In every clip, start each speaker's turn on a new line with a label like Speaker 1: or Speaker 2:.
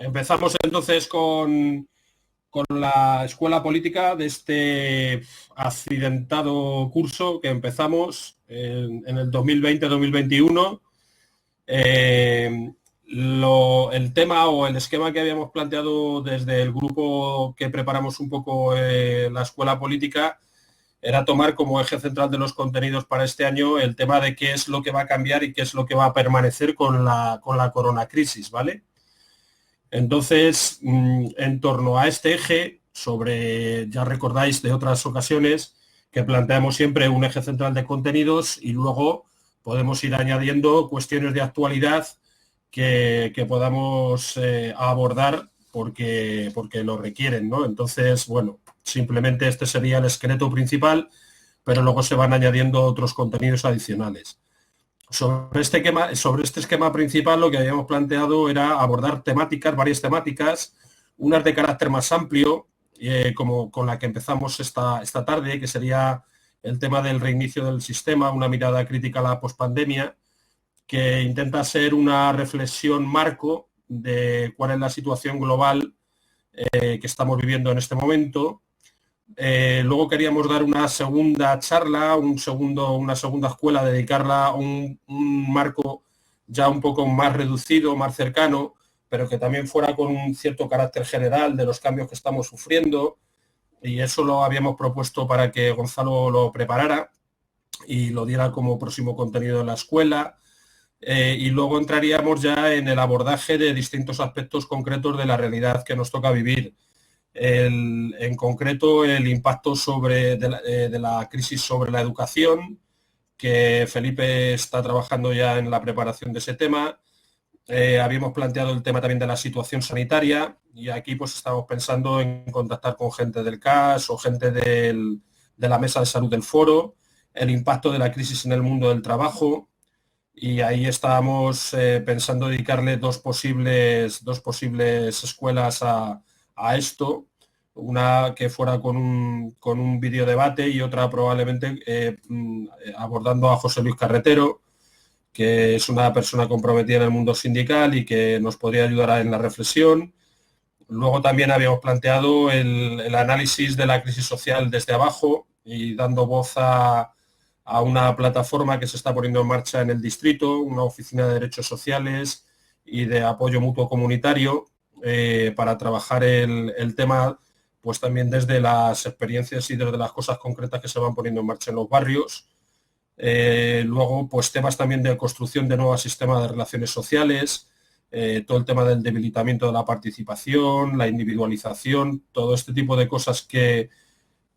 Speaker 1: Empezamos entonces con la escuela política de este accidentado curso que empezamos en el 2020-2021. El tema o el esquema que habíamos planteado desde el grupo que preparamos un poco la escuela política era tomar como eje central de los contenidos para este año el tema de qué es lo que va a cambiar y qué es lo que va a permanecer con la coronacrisis, ¿vale? Entonces, en torno a este eje, ya recordáis de otras ocasiones que planteamos siempre un eje central de contenidos y luego podemos ir añadiendo cuestiones de actualidad que podamos abordar porque lo requieren, ¿no? Entonces, bueno, simplemente este sería el esqueleto principal, pero luego se van añadiendo otros contenidos adicionales. Sobre este esquema principal lo que habíamos planteado era abordar varias temáticas, unas de carácter más amplio, como con la que empezamos esta tarde, que sería el tema del reinicio del sistema, una mirada crítica a la pospandemia, que intenta ser una reflexión marco de cuál es la situación global que estamos viviendo en este momento. Luego queríamos dar una segunda charla, una segunda escuela, dedicarla a un marco ya un poco más reducido, más cercano, pero que también fuera con un cierto carácter general de los cambios que estamos sufriendo. Y eso lo habíamos propuesto para que Gonzalo lo preparara y lo diera como próximo contenido de la escuela. Y luego entraríamos ya en el abordaje de distintos aspectos concretos de la realidad que nos toca vivir. En concreto, el impacto de la crisis sobre la educación, que Felipe está trabajando ya en la preparación de ese tema. Habíamos planteado el tema también de la situación sanitaria y aquí pues estamos pensando en contactar con gente del CAS o gente de la mesa de salud del foro, el impacto de la crisis en el mundo del trabajo, y ahí estábamos pensando dedicarle dos posibles escuelas a esto, una que fuera con un videodebate y otra probablemente abordando a José Luis Carretero, que es una persona comprometida en el mundo sindical y que nos podría ayudar en la reflexión. Luego también habíamos planteado el análisis de la crisis social desde abajo y dando voz a una plataforma que se está poniendo en marcha en el distrito, una oficina de derechos sociales y de apoyo mutuo comunitario para trabajar el tema pues también desde las experiencias y desde las cosas concretas que se van poniendo en marcha en los barrios. Luego, pues temas también de construcción de nuevos sistemas de relaciones sociales, todo el tema del debilitamiento de la participación, la individualización, todo este tipo de cosas que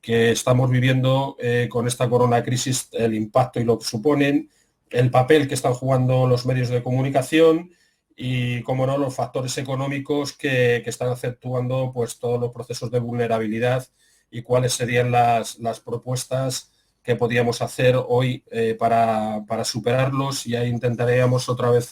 Speaker 1: estamos viviendo con esta coronacrisis, el impacto y lo que suponen, el papel que están jugando los medios de comunicación y, como no, los factores económicos que están acentuando pues, todos los procesos de vulnerabilidad y cuáles serían las propuestas que podíamos hacer hoy para superarlos. Y ahí intentaríamos otra vez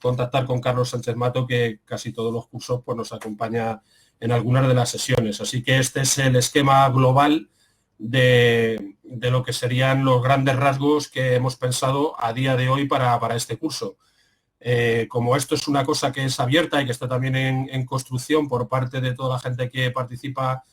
Speaker 1: contactar con Carlos Sánchez Mato, que casi todos los cursos pues, nos acompaña en algunas de las sesiones. Así que este es el esquema global de lo que serían los grandes rasgos que hemos pensado a día de hoy para este curso. Como esto es una cosa que es abierta y que está también en construcción por parte de toda la gente que participa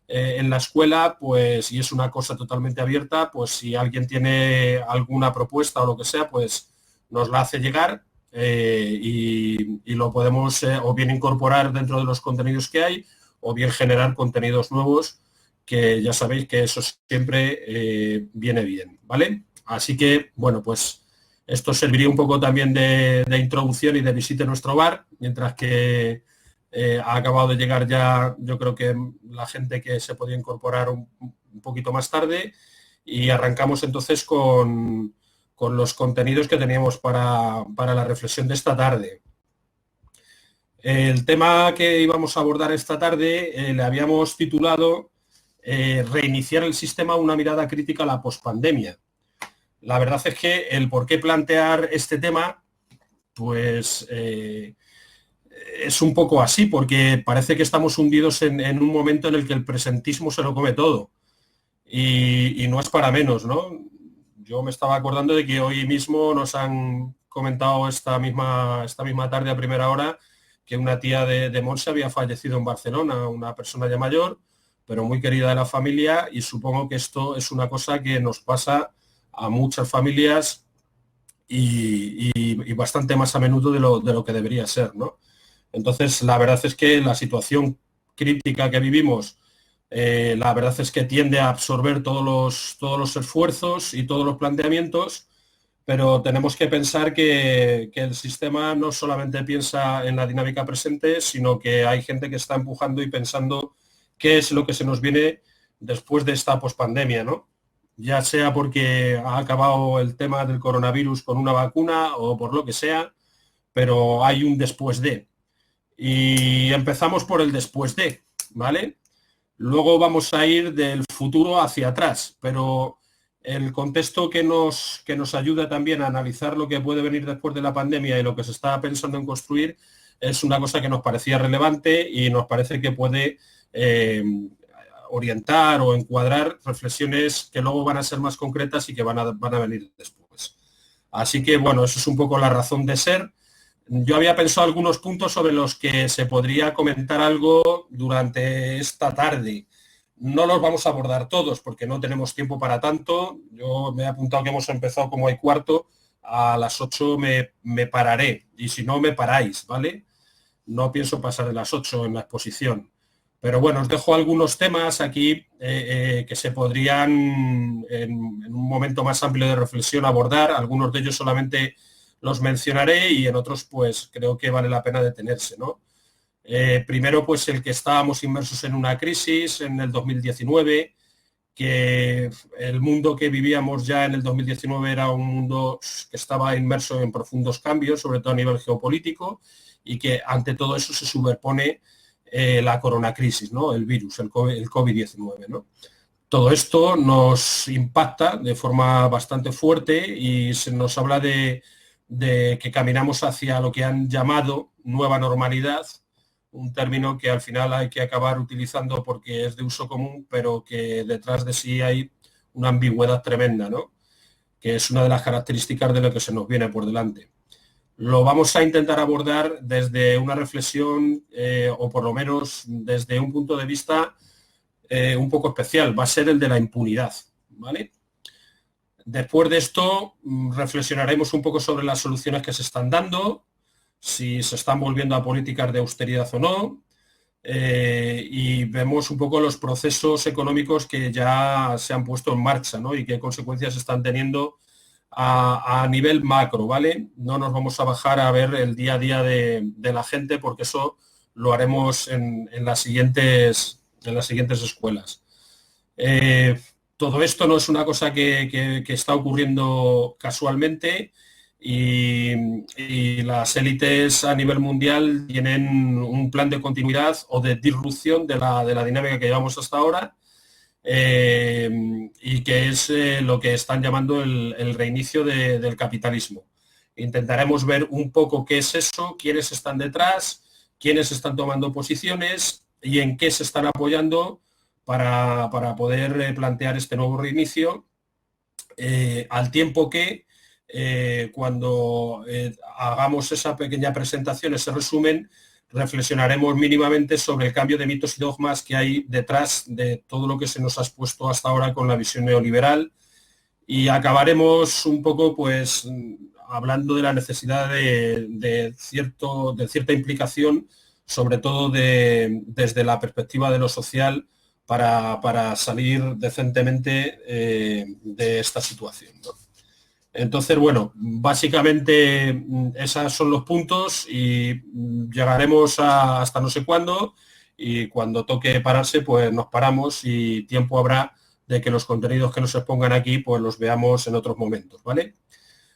Speaker 1: en la escuela, pues, y es una cosa totalmente abierta, pues si alguien tiene alguna propuesta o lo que sea, pues nos la hace llegar y lo podemos o bien incorporar dentro de los contenidos que hay o bien generar contenidos nuevos, que ya sabéis que eso siempre viene bien, ¿vale? Así que, bueno, pues esto serviría un poco también de introducción y de visita a nuestro bar, mientras que ha acabado de llegar ya, yo creo que la gente que se podía incorporar un poquito más tarde, y arrancamos entonces con los contenidos que teníamos para la reflexión de esta tarde. El tema que íbamos a abordar esta tarde le habíamos titulado Reiniciar el sistema, una mirada crítica a la pospandemia. La verdad es que el por qué plantear este tema, pues es un poco así, porque parece que estamos hundidos en un momento en el que el presentismo se lo come todo. Y no es para menos, ¿no? Yo me estaba acordando de que hoy mismo nos han comentado esta misma tarde a primera hora que una tía de Montse había fallecido en Barcelona, una persona ya mayor, pero muy querida de la familia, y supongo que esto es una cosa que nos pasa a muchas familias y bastante más a menudo de lo que debería ser, ¿no? Entonces, la verdad es que la situación crítica que vivimos, la verdad es que tiende a absorber todos los esfuerzos y todos los planteamientos, pero tenemos que pensar que el sistema no solamente piensa en la dinámica presente, sino que hay gente que está empujando y pensando qué es lo que se nos viene después de esta pospandemia, ¿no? Ya sea porque ha acabado el tema del coronavirus con una vacuna o por lo que sea, pero hay un después de. Y empezamos por el después de, ¿vale? Luego vamos a ir del futuro hacia atrás, pero el contexto que nos ayuda también a analizar lo que puede venir después de la pandemia y lo que se está pensando en construir es una cosa que nos parecía relevante y nos parece que puede orientar o encuadrar reflexiones que luego van a ser más concretas y que van a venir después. Así que, bueno, eso es un poco la razón de ser. Yo había pensado algunos puntos sobre los que se podría comentar algo durante esta tarde. No los vamos a abordar todos porque no tenemos tiempo para tanto. Yo me he apuntado que hemos empezado como hay cuarto. A las 8 me pararé y si no me paráis, ¿vale? No pienso pasar de las 8 en la exposición. Pero bueno, os dejo algunos temas aquí que se podrían en un momento más amplio de reflexión abordar. Algunos de ellos solamente los mencionaré y en otros pues creo que vale la pena detenerse, ¿no? Primero pues el que estábamos inmersos en una crisis en el 2019, que el mundo que vivíamos ya en el 2019 era un mundo que estaba inmerso en profundos cambios, sobre todo a nivel geopolítico, y que ante todo eso se superpone la coronacrisis, ¿no? El virus, el COVID-19, ¿no? Todo esto nos impacta de forma bastante fuerte y se nos habla de que caminamos hacia lo que han llamado nueva normalidad, un término que al final hay que acabar utilizando porque es de uso común, pero que detrás de sí hay una ambigüedad tremenda, ¿no? Que es una de las características de lo que se nos viene por delante. Lo vamos a intentar abordar desde una reflexión, o por lo menos desde un punto de vista un poco especial, va a ser el de la impunidad, ¿vale? Después de esto, reflexionaremos un poco sobre las soluciones que se están dando, si se están volviendo a políticas de austeridad o no, y vemos un poco los procesos económicos que ya se han puesto en marcha, ¿no? Y qué consecuencias están teniendo a nivel macro, ¿vale? No nos vamos a bajar a ver el día a día de la gente porque eso lo haremos en las siguientes escuelas. Todo esto no es una cosa que está ocurriendo casualmente y las élites a nivel mundial tienen un plan de continuidad o de disrupción de la dinámica que llevamos hasta ahora, y que es lo que están llamando el reinicio del capitalismo. Intentaremos ver un poco qué es eso, quiénes están detrás, quiénes están tomando posiciones y en qué se están apoyando para poder plantear este nuevo reinicio, al tiempo que cuando hagamos esa pequeña presentación, ese resumen, reflexionaremos mínimamente sobre el cambio de mitos y dogmas que hay detrás de todo lo que se nos ha expuesto hasta ahora con la visión neoliberal y acabaremos un poco pues hablando de la necesidad de cierta implicación, sobre todo desde la perspectiva de lo social, para salir decentemente de esta situación, ¿no? Entonces, bueno, básicamente esos son los puntos y llegaremos hasta no sé cuándo y cuando toque pararse, pues nos paramos y tiempo habrá de que los contenidos que nos expongan aquí, pues los veamos en otros momentos, ¿vale?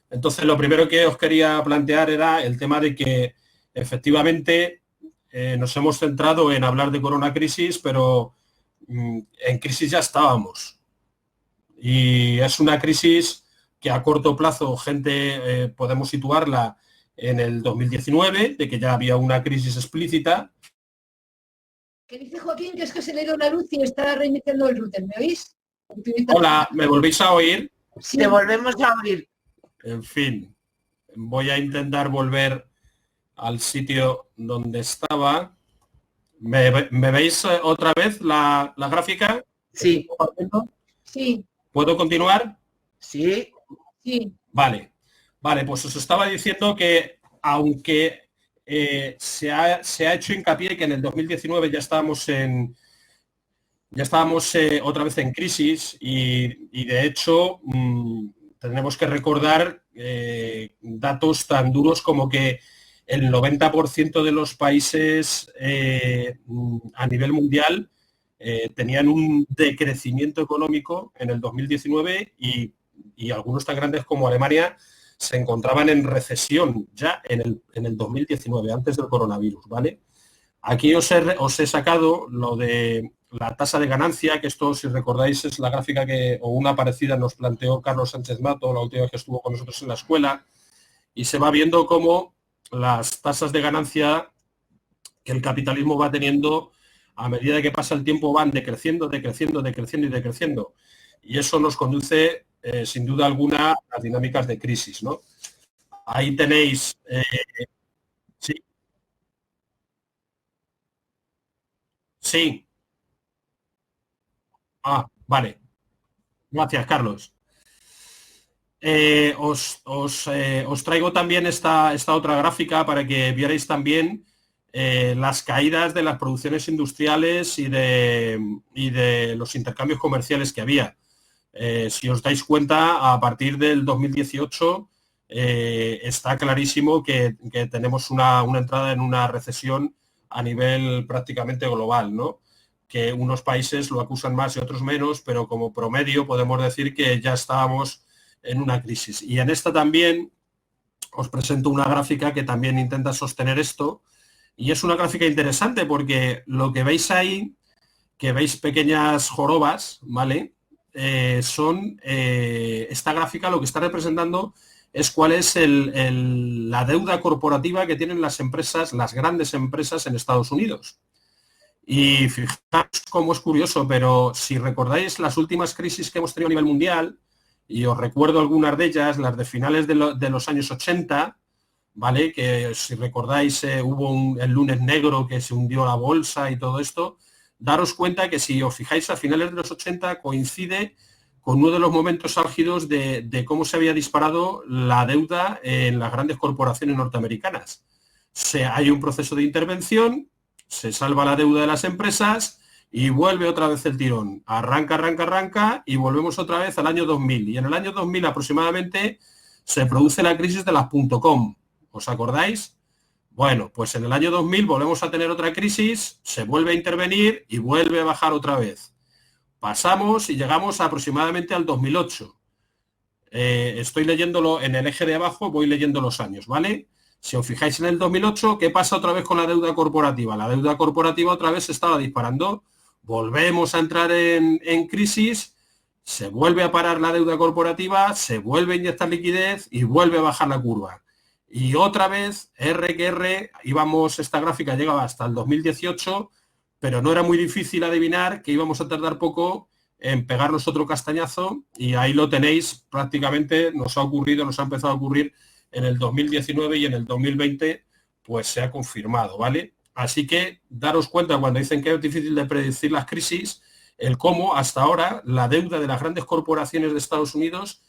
Speaker 1: Entonces, lo primero que os quería plantear era el tema de que efectivamente nos hemos centrado en hablar de coronacrisis, pero en crisis ya estábamos. Y es una crisis que a corto plazo, gente, podemos situarla en el 2019, de que ya había una crisis explícita.
Speaker 2: Que dice Joaquín que es que se le ha ido la luz y está reiniciando el router, ¿me oís?
Speaker 1: Hola, ¿me volvéis a oír?
Speaker 2: Sí.
Speaker 3: Te volvemos a oír.
Speaker 1: En fin, voy a intentar volver al sitio donde estaba. ¿Me veis otra vez la gráfica?
Speaker 3: Sí.
Speaker 2: Sí,
Speaker 1: ¿Puedo continuar?
Speaker 3: Sí.
Speaker 2: sí.
Speaker 1: Vale, vale, pues os estaba diciendo que aunque se ha hecho hincapié que en el 2019 ya estábamos otra vez en crisis y de hecho tenemos que recordar datos tan duros como que el 90% de los países a nivel mundial tenían un decrecimiento económico en el 2019 y algunos tan grandes como Alemania se encontraban en recesión ya en el 2019, antes del coronavirus, ¿vale? Aquí os he sacado lo de la tasa de ganancia, que esto, si recordáis, es la gráfica o una parecida nos planteó Carlos Sánchez Mato la última vez que estuvo con nosotros en la escuela, y se va viendo cómo las tasas de ganancia que el capitalismo va teniendo a medida que pasa el tiempo van decreciendo, decreciendo, decreciendo y decreciendo. Y eso nos conduce, sin duda alguna, a dinámicas de crisis, ¿no? Ahí tenéis... sí, sí. Ah, vale. Gracias, Carlos. Os traigo también esta otra gráfica para que vierais también las caídas de las producciones industriales y de los intercambios comerciales que había. Si os dais cuenta, a partir del 2018 está clarísimo que tenemos una entrada en una recesión a nivel prácticamente global, ¿no? Que unos países lo acusan más y otros menos, pero como promedio podemos decir que ya estábamos en una crisis. Y en esta también os presento una gráfica que también intenta sostener esto. Y es una gráfica interesante porque lo que veis ahí, que veis pequeñas jorobas, ¿vale? Esta gráfica lo que está representando es cuál es la deuda corporativa que tienen las empresas, las grandes empresas en Estados Unidos. Y fijaos cómo es curioso, pero si recordáis las últimas crisis que hemos tenido a nivel mundial, y os recuerdo algunas de ellas, las de finales de los años 80, ¿vale? Que si recordáis hubo el lunes negro que se hundió la bolsa y todo esto, daros cuenta que si os fijáis a finales de los 80 coincide con uno de los momentos álgidos de cómo se había disparado la deuda en las grandes corporaciones norteamericanas. Hay un proceso de intervención, se salva la deuda de las empresas y vuelve otra vez el tirón. Arranca, arranca, arranca y volvemos otra vez al año 2000. Y en el año 2000 aproximadamente se produce la crisis de las .com. ¿Os acordáis? Bueno, pues en el año 2000 volvemos a tener otra crisis, se vuelve a intervenir y vuelve a bajar otra vez. Pasamos y llegamos aproximadamente al 2008. Estoy leyéndolo en el eje de abajo, voy leyendo los años, ¿vale? Si os fijáis en el 2008, ¿qué pasa otra vez con la deuda corporativa? La deuda corporativa otra vez se estaba disparando. Volvemos a entrar en crisis, se vuelve a parar la deuda corporativa, se vuelve a inyectar liquidez y vuelve a bajar la curva. Y otra vez, R que R, esta gráfica llegaba hasta el 2018, pero no era muy difícil adivinar que íbamos a tardar poco en pegarnos otro castañazo y ahí lo tenéis prácticamente, nos ha empezado a ocurrir en el 2019 y en el 2020 pues se ha confirmado, ¿vale? Así que daros cuenta cuando dicen que es difícil de predecir las crisis, el cómo hasta ahora la deuda de las grandes corporaciones de Estados Unidos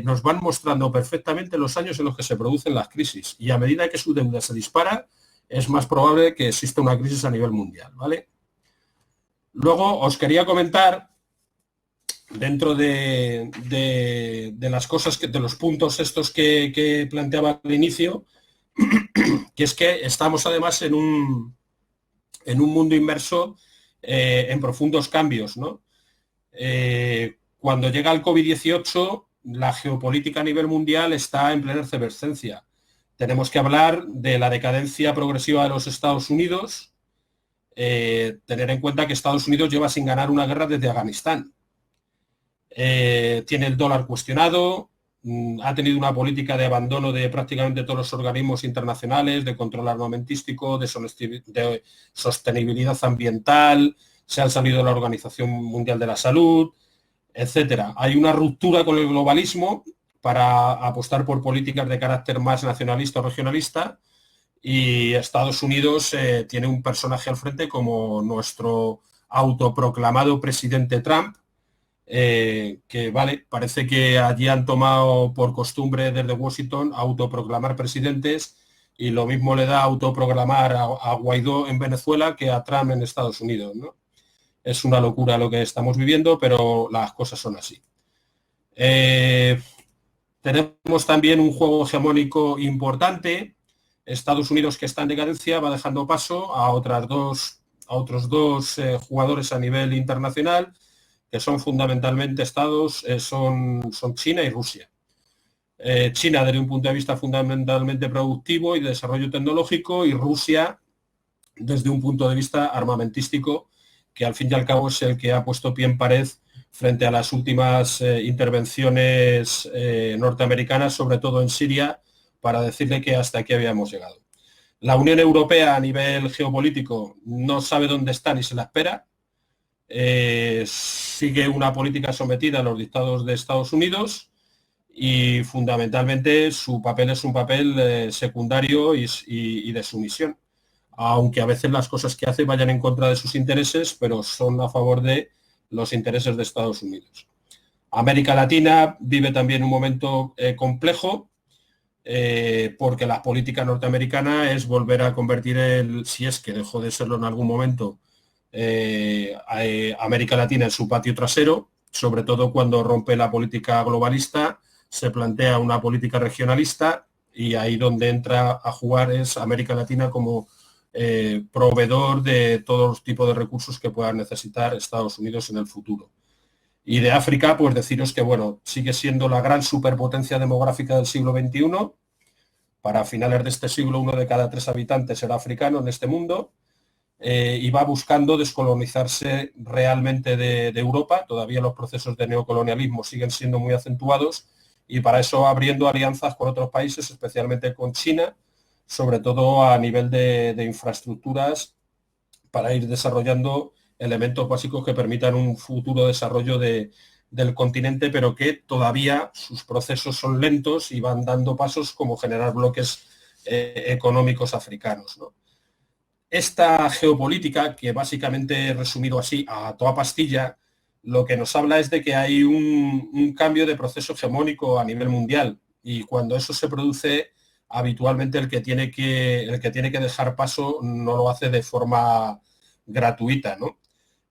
Speaker 1: nos van mostrando perfectamente los años en los que se producen las crisis y a medida que su deuda se dispara es más probable que exista una crisis a nivel mundial, ¿vale? Luego os quería comentar dentro de las cosas, de los puntos estos que planteaba al inicio, que es que estamos además en un mundo inmerso en profundos cambios, ¿no? Cuando llega el COVID-18, la geopolítica a nivel mundial está en plena efervescencia. Tenemos que hablar de la decadencia progresiva de los Estados Unidos, tener en cuenta que Estados Unidos lleva sin ganar una guerra desde Afganistán. Tiene el dólar cuestionado, ha tenido una política de abandono de prácticamente todos los organismos internacionales, de control armamentístico, de sostenibilidad ambiental, se han salido de la Organización Mundial de la Salud, etcétera. Hay una ruptura con el globalismo para apostar por políticas de carácter más nacionalista o regionalista y Estados Unidos tiene un personaje al frente como nuestro autoproclamado presidente Trump, que vale, parece que allí han tomado por costumbre desde Washington autoproclamar presidentes, y lo mismo le da autoproclamar a Guaidó en Venezuela que a Trump en Estados Unidos, ¿no? Es una locura lo que estamos viviendo, pero las cosas son así. Tenemos también un juego hegemónico importante. Estados Unidos, que está en decadencia, va dejando paso a otros dos jugadores a nivel internacional, que son fundamentalmente son China y Rusia. China desde un punto de vista fundamentalmente productivo y de desarrollo tecnológico, y Rusia desde un punto de vista armamentístico, que al fin y al cabo es el que ha puesto pie en pared frente a las últimas intervenciones norteamericanas, sobre todo en Siria, para decirle que hasta aquí habíamos llegado. La Unión Europea a nivel geopolítico no sabe dónde está ni se la espera. Sigue una política sometida a los dictados de Estados Unidos, y fundamentalmente su papel es un papel secundario y de sumisión, aunque a veces las cosas que hace vayan en contra de sus intereses, pero son a favor de los intereses de Estados Unidos. América Latina vive también un momento complejo, porque la política norteamericana es volver a convertir si es que dejó de serlo en algún momento, América Latina en su patio trasero, sobre todo cuando rompe la política globalista, se plantea una política regionalista, y ahí donde entra a jugar es América Latina como proveedor de todos los tipos de recursos que puedan necesitar Estados Unidos en el futuro. Y de África, pues deciros que, bueno, sigue siendo la gran superpotencia demográfica del siglo XXI. Para finales de este siglo, 1 de cada 3 habitantes será africano en este mundo, y va buscando descolonizarse realmente de Europa. Todavía los procesos de neocolonialismo siguen siendo muy acentuados, y para eso abriendo alianzas con otros países, especialmente con China, sobre todo a nivel de infraestructuras, para ir desarrollando elementos básicos que permitan un futuro desarrollo del continente, pero que todavía sus procesos son lentos y van dando pasos como generar bloques económicos africanos, ¿no? Esta geopolítica, que básicamente resumido así a toda pastilla, lo que nos habla es de que hay un cambio de proceso hegemónico a nivel mundial, y cuando eso se produce, habitualmente el que tiene que dejar paso no lo hace de forma gratuita, ¿no?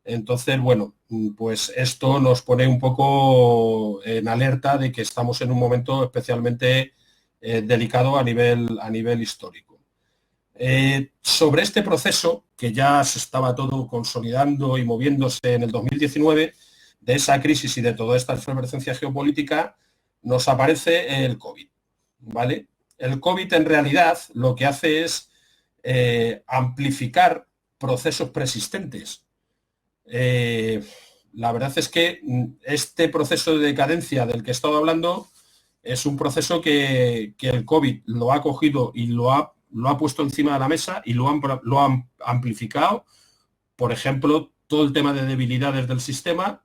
Speaker 1: Entonces, bueno, pues esto nos pone un poco en alerta de que estamos en un momento especialmente delicado a nivel histórico. Sobre este proceso, que ya se estaba todo consolidando y moviéndose en el 2019, de esa crisis y de toda esta efervescencia geopolítica, nos aparece el COVID, ¿vale? El COVID en realidad lo que hace es amplificar procesos preexistentes. La verdad es que este proceso de decadencia del que he estado hablando es un proceso que el COVID lo ha cogido y lo ha puesto encima de la mesa, y lo han amplificado. Por ejemplo, todo el tema de debilidades del sistema,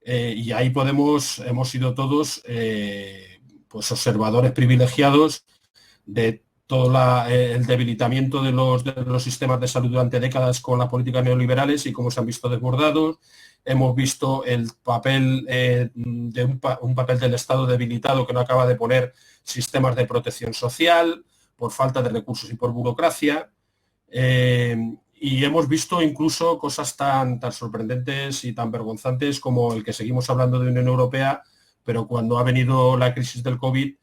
Speaker 1: y ahí hemos sido todos pues observadores privilegiados de todo el debilitamiento de los sistemas de salud durante décadas con las políticas neoliberales, y cómo se han visto desbordados. Hemos visto el papel un papel del Estado debilitado, que no acaba de poner sistemas de protección social por falta de recursos y por burocracia. Y hemos visto incluso cosas tan sorprendentes y tan vergonzantes como el que seguimos hablando de Unión Europea, pero cuando ha venido la crisis del COVID,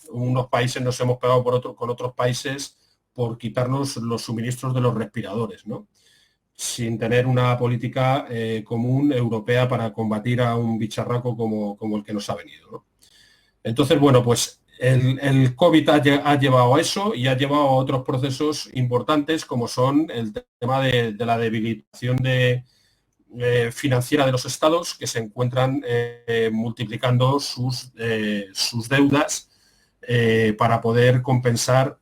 Speaker 1: unos países nos hemos pegado con otros países por quitarnos los suministros de los respiradores, ¿no? Sin tener una política común europea para combatir a un bicharraco como el que nos ha venido, ¿no? Entonces, bueno, pues el COVID ha llevado a eso, y ha llevado a otros procesos importantes, como son el tema de la debilitación financiera de los estados, que se encuentran multiplicando sus deudas para poder compensar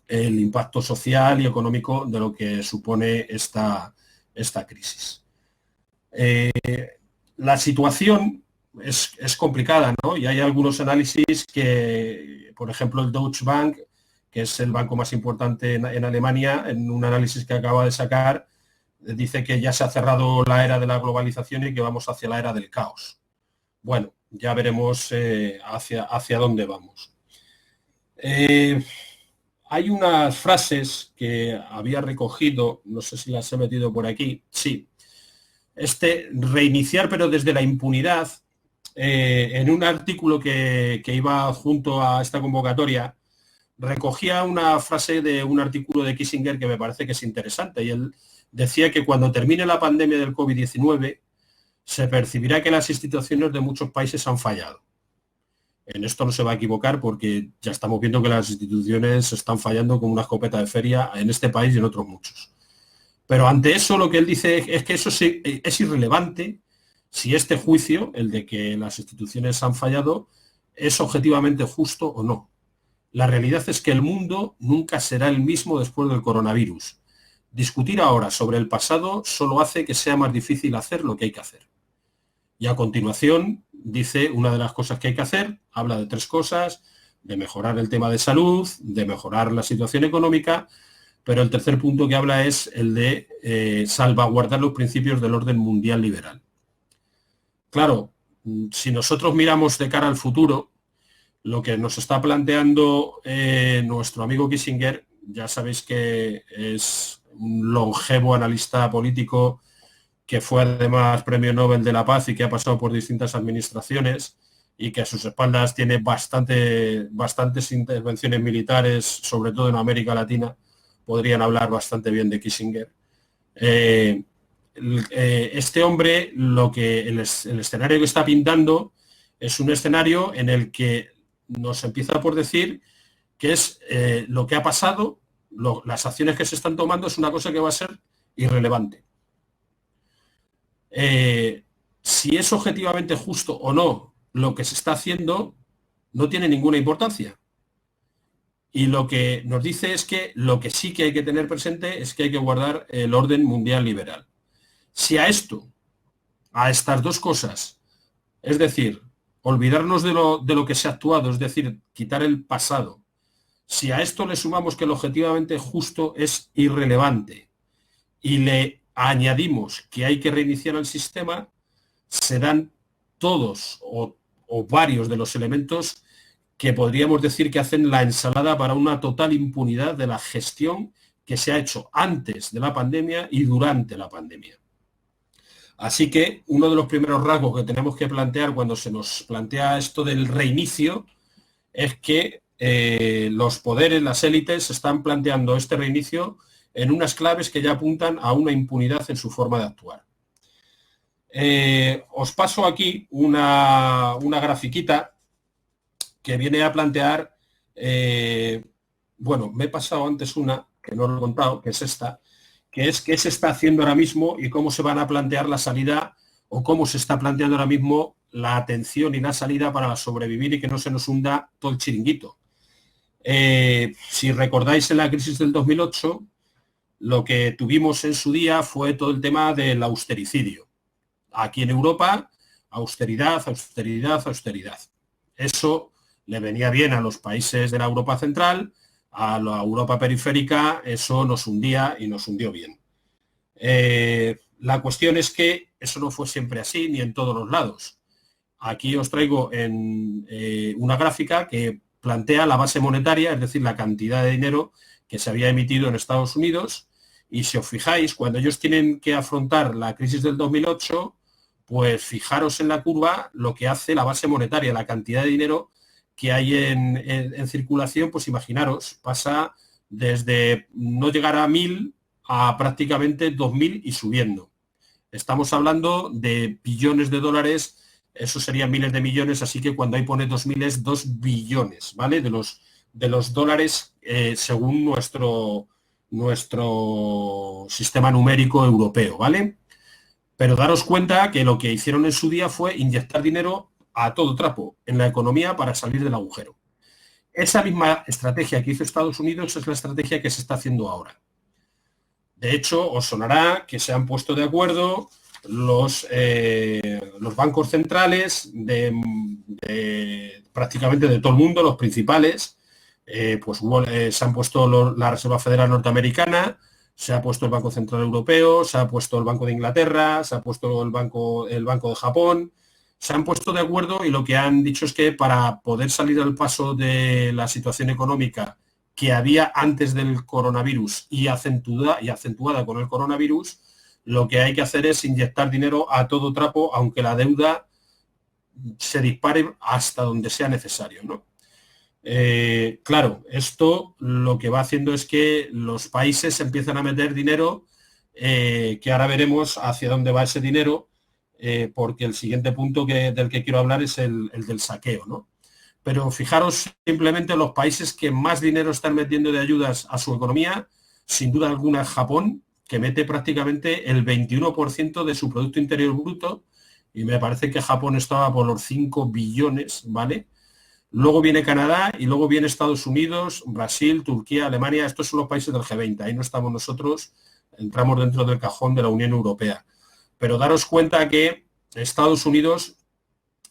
Speaker 1: el impacto social y económico de lo que supone esta crisis. La situación es complicada, ¿no? Y hay algunos análisis que, por ejemplo, el Deutsche Bank, que es el banco más importante en Alemania, en un análisis que acaba de sacar, dice que ya se ha cerrado la era de la globalización y que vamos hacia la era del caos. Bueno, ya veremos hacia dónde vamos. Hay unas frases que había recogido, no sé si las he metido por aquí, sí. Reiniciar pero desde la impunidad, en un artículo que iba junto a esta convocatoria, recogía una frase de un artículo de Kissinger que me parece que es interesante, y él decía que cuando termine la pandemia del COVID-19 se percibirá que las instituciones de muchos países han fallado. En esto no se va a equivocar porque ya estamos viendo que las instituciones están fallando como una escopeta de feria en este país y en otros muchos. Pero ante eso lo que él dice es que eso sí, es irrelevante si este juicio, el de que las instituciones han fallado, es objetivamente justo o no. La realidad es que el mundo nunca será el mismo después del coronavirus. Discutir ahora sobre el pasado solo hace que sea más difícil hacer lo que hay que hacer. Y a continuación dice una de las cosas que hay que hacer, habla de 3 cosas, de mejorar el tema de salud, de mejorar la situación económica, pero el tercer punto que habla es el de salvaguardar los principios del orden mundial liberal. Claro, si nosotros miramos de cara al futuro, lo que nos está planteando nuestro amigo Kissinger, ya sabéis que es un longevo analista político que fue además Premio Nobel de la Paz y que ha pasado por distintas administraciones y que a sus espaldas tiene bastantes intervenciones militares, sobre todo en América Latina. Podrían hablar bastante bien de Kissinger. Este hombre, el escenario que está pintando es un escenario en el que nos empieza por decir que es lo que ha pasado, las acciones que se están tomando es una cosa que va a ser irrelevante. Si es objetivamente justo o no lo que se está haciendo, no tiene ninguna importancia. Y lo que nos dice es que lo que sí que hay que tener presente es que hay que guardar el orden mundial liberal. Si a estas 2 cosas, es decir, olvidarnos de lo que se ha actuado, es decir, quitar el pasado, si a esto le sumamos que lo objetivamente justo es irrelevante y le añadimos que hay que reiniciar el sistema, se dan todos o varios de los elementos que podríamos decir que hacen la ensalada para una total impunidad de la gestión que se ha hecho antes de la pandemia y durante la pandemia. Así que uno de los primeros rasgos que tenemos que plantear cuando se nos plantea esto del reinicio es que los poderes, las élites, están planteando este reinicio en unas claves que ya apuntan a una impunidad en su forma de actuar. Os paso aquí una grafiquita que viene a plantear, bueno, me he pasado antes una, que no lo he contado, que es esta, que es qué se está haciendo ahora mismo y cómo se van a plantear la salida o cómo se está planteando ahora mismo la atención y la salida para sobrevivir y que no se nos hunda todo el chiringuito. Si recordáis en la crisis del 2008, lo que tuvimos en su día fue todo el tema del austericidio. Aquí en Europa, austeridad, austeridad, austeridad. Eso le venía bien a los países de la Europa central, a la Europa periférica, eso nos hundía y nos hundió bien. La cuestión es que eso no fue siempre así, ni en todos los lados. Aquí os traigo una gráfica que plantea la base monetaria, es decir, la cantidad de dinero que se había emitido en Estados Unidos, y si os fijáis, cuando ellos tienen que afrontar la crisis del 2008, pues fijaros en la curva lo que hace la base monetaria, la cantidad de dinero que hay en circulación, pues imaginaros, pasa desde no llegar a 1.000 a prácticamente 2.000 y subiendo. Estamos hablando de billones de dólares, eso serían miles de millones, así que cuando ahí pone 2.000 es 2 billones, ¿vale? De los dólares según nuestro sistema numérico europeo, ¿vale? Pero daros cuenta que lo que hicieron en su día fue inyectar dinero a todo trapo en la economía para salir del agujero. Esa misma estrategia que hizo Estados Unidos es la estrategia que se está haciendo ahora. De hecho, os sonará que se han puesto de acuerdo los bancos centrales de prácticamente de todo el mundo, los principales, Se han puesto la Reserva Federal Norteamericana, se ha puesto el Banco Central Europeo, se ha puesto el Banco de Inglaterra, se ha puesto el Banco de Japón, se han puesto de acuerdo y lo que han dicho es que para poder salir al paso de la situación económica que había antes del coronavirus y acentuada con el coronavirus, lo que hay que hacer es inyectar dinero a todo trapo, aunque la deuda se dispare hasta donde sea necesario, ¿no? Claro, esto lo que va haciendo es que los países empiezan a meter dinero, que ahora veremos hacia dónde va ese dinero, porque el siguiente punto del que quiero hablar es el del saqueo, ¿no? Pero fijaros simplemente los países que más dinero están metiendo de ayudas a su economía, sin duda alguna es Japón, que mete prácticamente el 21% de su Producto Interior Bruto, y me parece que Japón estaba por los 5 billones, ¿vale? Luego viene Canadá y luego viene Estados Unidos, Brasil, Turquía, Alemania. Estos son los países del G20. Ahí no estamos nosotros, entramos dentro del cajón de la Unión Europea. Pero daros cuenta que Estados Unidos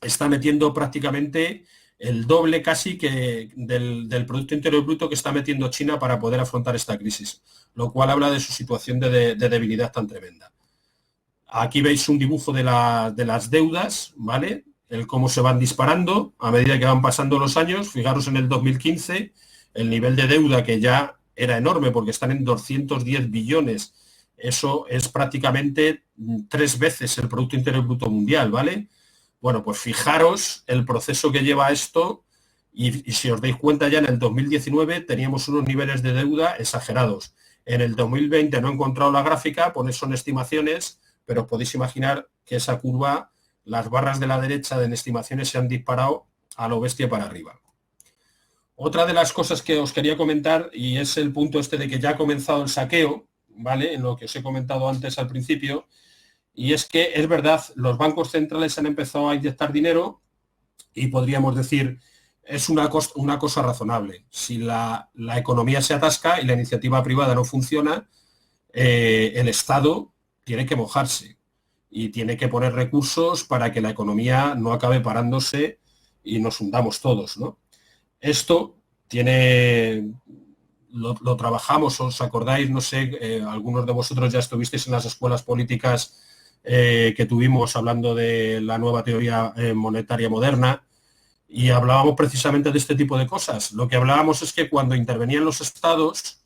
Speaker 1: está metiendo prácticamente el doble casi que del Producto Interior Bruto que está metiendo China para poder afrontar esta crisis, lo cual habla de su situación de debilidad tan tremenda. Aquí veis un dibujo de las deudas, ¿vale? El cómo se van disparando a medida que van pasando los años. Fijaros en el 2015, el nivel de deuda que ya era enorme porque están en 210 billones. Eso es prácticamente 3 veces el Producto Interior Bruto mundial, ¿vale? Bueno, pues fijaros el proceso que lleva esto y si os dais cuenta ya en el 2019 teníamos unos niveles de deuda exagerados. En el 2020 no he encontrado la gráfica, son estimaciones, pero os podéis imaginar que esa curva, las barras de la derecha en estimaciones se han disparado a lo bestia para arriba. Otra de las cosas que os quería comentar, y es el punto este de que ya ha comenzado el saqueo, ¿vale? En lo que os he comentado antes al principio, y es que es verdad, los bancos centrales han empezado a inyectar dinero y podríamos decir, es una cosa razonable. Si la economía se atasca y la iniciativa privada no funciona, el Estado tiene que mojarse y tiene que poner recursos para que la economía no acabe parándose y nos hundamos todos, ¿no? Esto lo trabajamos, os acordáis, no sé, algunos de vosotros ya estuvisteis en las escuelas políticas que tuvimos hablando de la nueva teoría monetaria moderna y hablábamos precisamente de este tipo de cosas. Lo que hablábamos es que cuando intervenían los estados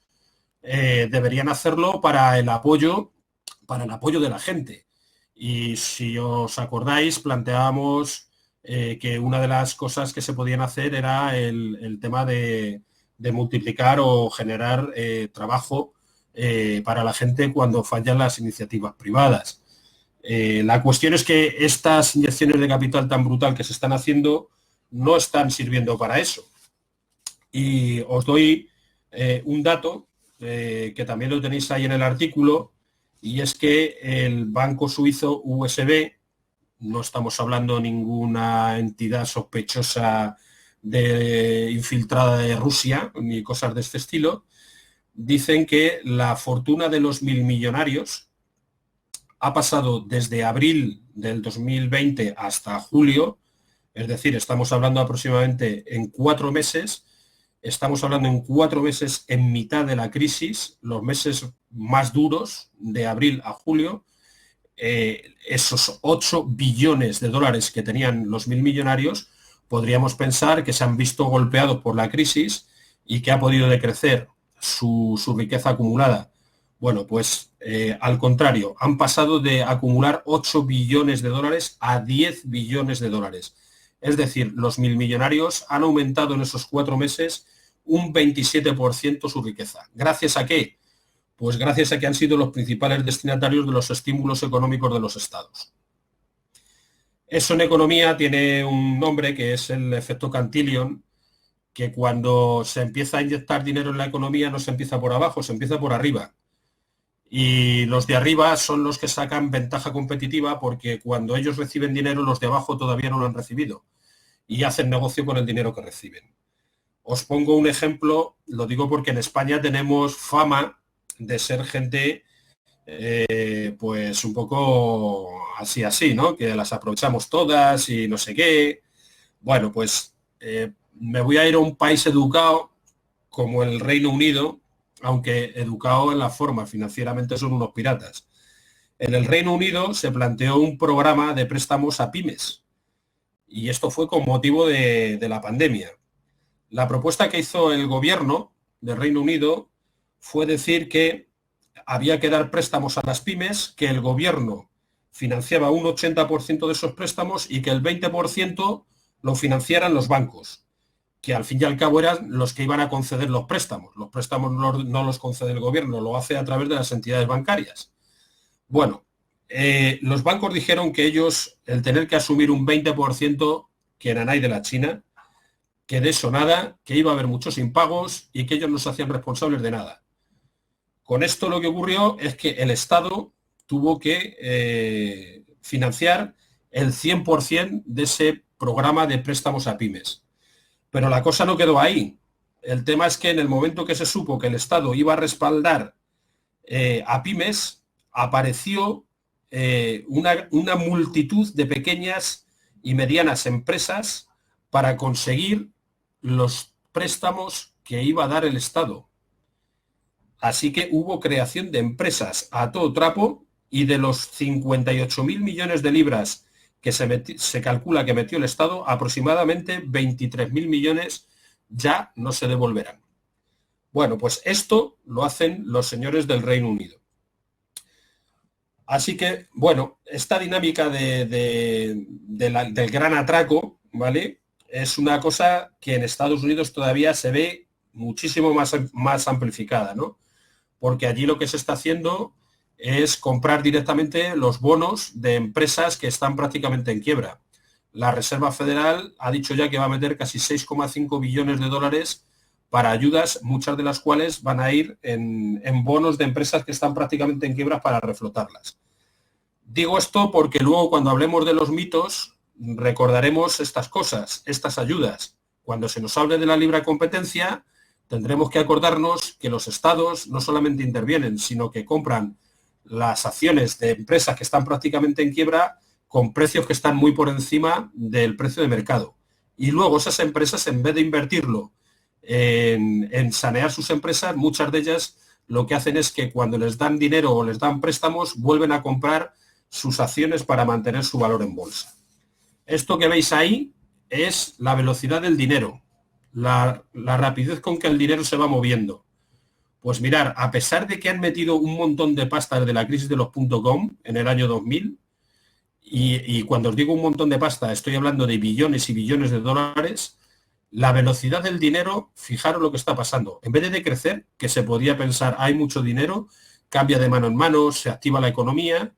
Speaker 1: deberían hacerlo para el apoyo de la gente. Y si os acordáis, planteábamos que una de las cosas que se podían hacer era el tema de multiplicar o generar trabajo para la gente cuando fallan las iniciativas privadas. La cuestión es que estas inyecciones de capital tan brutal que se están haciendo no están sirviendo para eso. Y os doy un dato que también lo tenéis ahí en el artículo, y es que el banco suizo USB, no estamos hablando de ninguna entidad sospechosa infiltrada de Rusia, ni cosas de este estilo, dicen que la fortuna de los 1.000 millonarios ha pasado desde abril del 2020 hasta julio, es decir, estamos hablando aproximadamente en 4 meses, estamos hablando en 4 meses en mitad de la crisis, los meses más duros, de abril a julio, esos 8 billones de dólares que tenían los 1.000 millonarios, podríamos pensar que se han visto golpeados por la crisis y que ha podido decrecer su riqueza acumulada. Bueno, pues al contrario, han pasado de acumular 8 billones de dólares a 10 billones de dólares. Es decir, los 1.000 millonarios han aumentado en esos 4 meses un 27% su riqueza. ¿Gracias a qué? Pues gracias a que han sido los principales destinatarios de los estímulos económicos de los estados. Eso en economía tiene un nombre que es el efecto Cantillon, que cuando se empieza a inyectar dinero en la economía no se empieza por abajo, se empieza por arriba. Y los de arriba son los que sacan ventaja competitiva porque cuando ellos reciben dinero, los de abajo todavía no lo han recibido y hacen negocio con el dinero que reciben. Os pongo un ejemplo, lo digo porque en España tenemos fama de ser gente pues un poco así, ¿no? Que las aprovechamos todas y no sé qué. Bueno, pues me voy a ir a un país educado como el Reino Unido, aunque educado en la forma, financieramente son unos piratas. En el Reino Unido se planteó un programa de préstamos a pymes y esto fue con motivo de la pandemia. La propuesta que hizo el gobierno del Reino Unido fue decir que había que dar préstamos a las pymes, que el gobierno financiaba un 80% de esos préstamos y que el 20% lo financiaran los bancos, que al fin y al cabo eran los que iban a conceder los préstamos. Los préstamos no los concede el gobierno, lo hace a través de las entidades bancarias. Bueno, los bancos dijeron que ellos, el tener que asumir un 20%, que nanay de la China, que de eso nada, que iba a haber muchos impagos y que ellos no se hacían responsables de nada. Con esto lo que ocurrió es que el Estado tuvo que financiar el 100% de ese programa de préstamos a pymes. Pero la cosa no quedó ahí. El tema es que en el momento que se supo que el Estado iba a respaldar a pymes, apareció una multitud de pequeñas y medianas empresas para conseguir los préstamos que iba a dar el Estado. Así que hubo creación de empresas a todo trapo y de los 58.000 millones de libras que se calcula que metió el Estado, aproximadamente 23.000 millones ya no se devolverán. Bueno, pues esto lo hacen los señores del Reino Unido. Así que, bueno, esta dinámica del gran atraco, ¿vale? Es una cosa que en Estados Unidos todavía se ve muchísimo más amplificada, ¿no? Porque allí lo que se está haciendo es comprar directamente los bonos de empresas que están prácticamente en quiebra. La Reserva Federal ha dicho ya que va a meter casi 6,5 billones de dólares para ayudas, muchas de las cuales van a ir en bonos de empresas que están prácticamente en quiebra para reflotarlas. Digo esto porque luego cuando hablemos de los mitos recordaremos estas cosas, estas ayudas. Cuando se nos hable de la libre competencia, tendremos que acordarnos que los estados no solamente intervienen, sino que compran las acciones de empresas que están prácticamente en quiebra con precios que están muy por encima del precio de mercado. Y luego esas empresas, en vez de invertirlo en sanear sus empresas, muchas de ellas lo que hacen es que cuando les dan dinero o les dan préstamos, vuelven a comprar sus acciones para mantener su valor en bolsa. Esto que veis ahí es la velocidad del dinero, la rapidez con que el dinero se va moviendo. Pues mirar, a pesar de que han metido un montón de pasta desde la crisis de los .com en el año 2000, y cuando os digo un montón de pasta, estoy hablando de billones y billones de dólares, la velocidad del dinero, fijaros lo que está pasando. En vez de decrecer, que se podía pensar, hay mucho dinero, cambia de mano en mano, se activa la economía,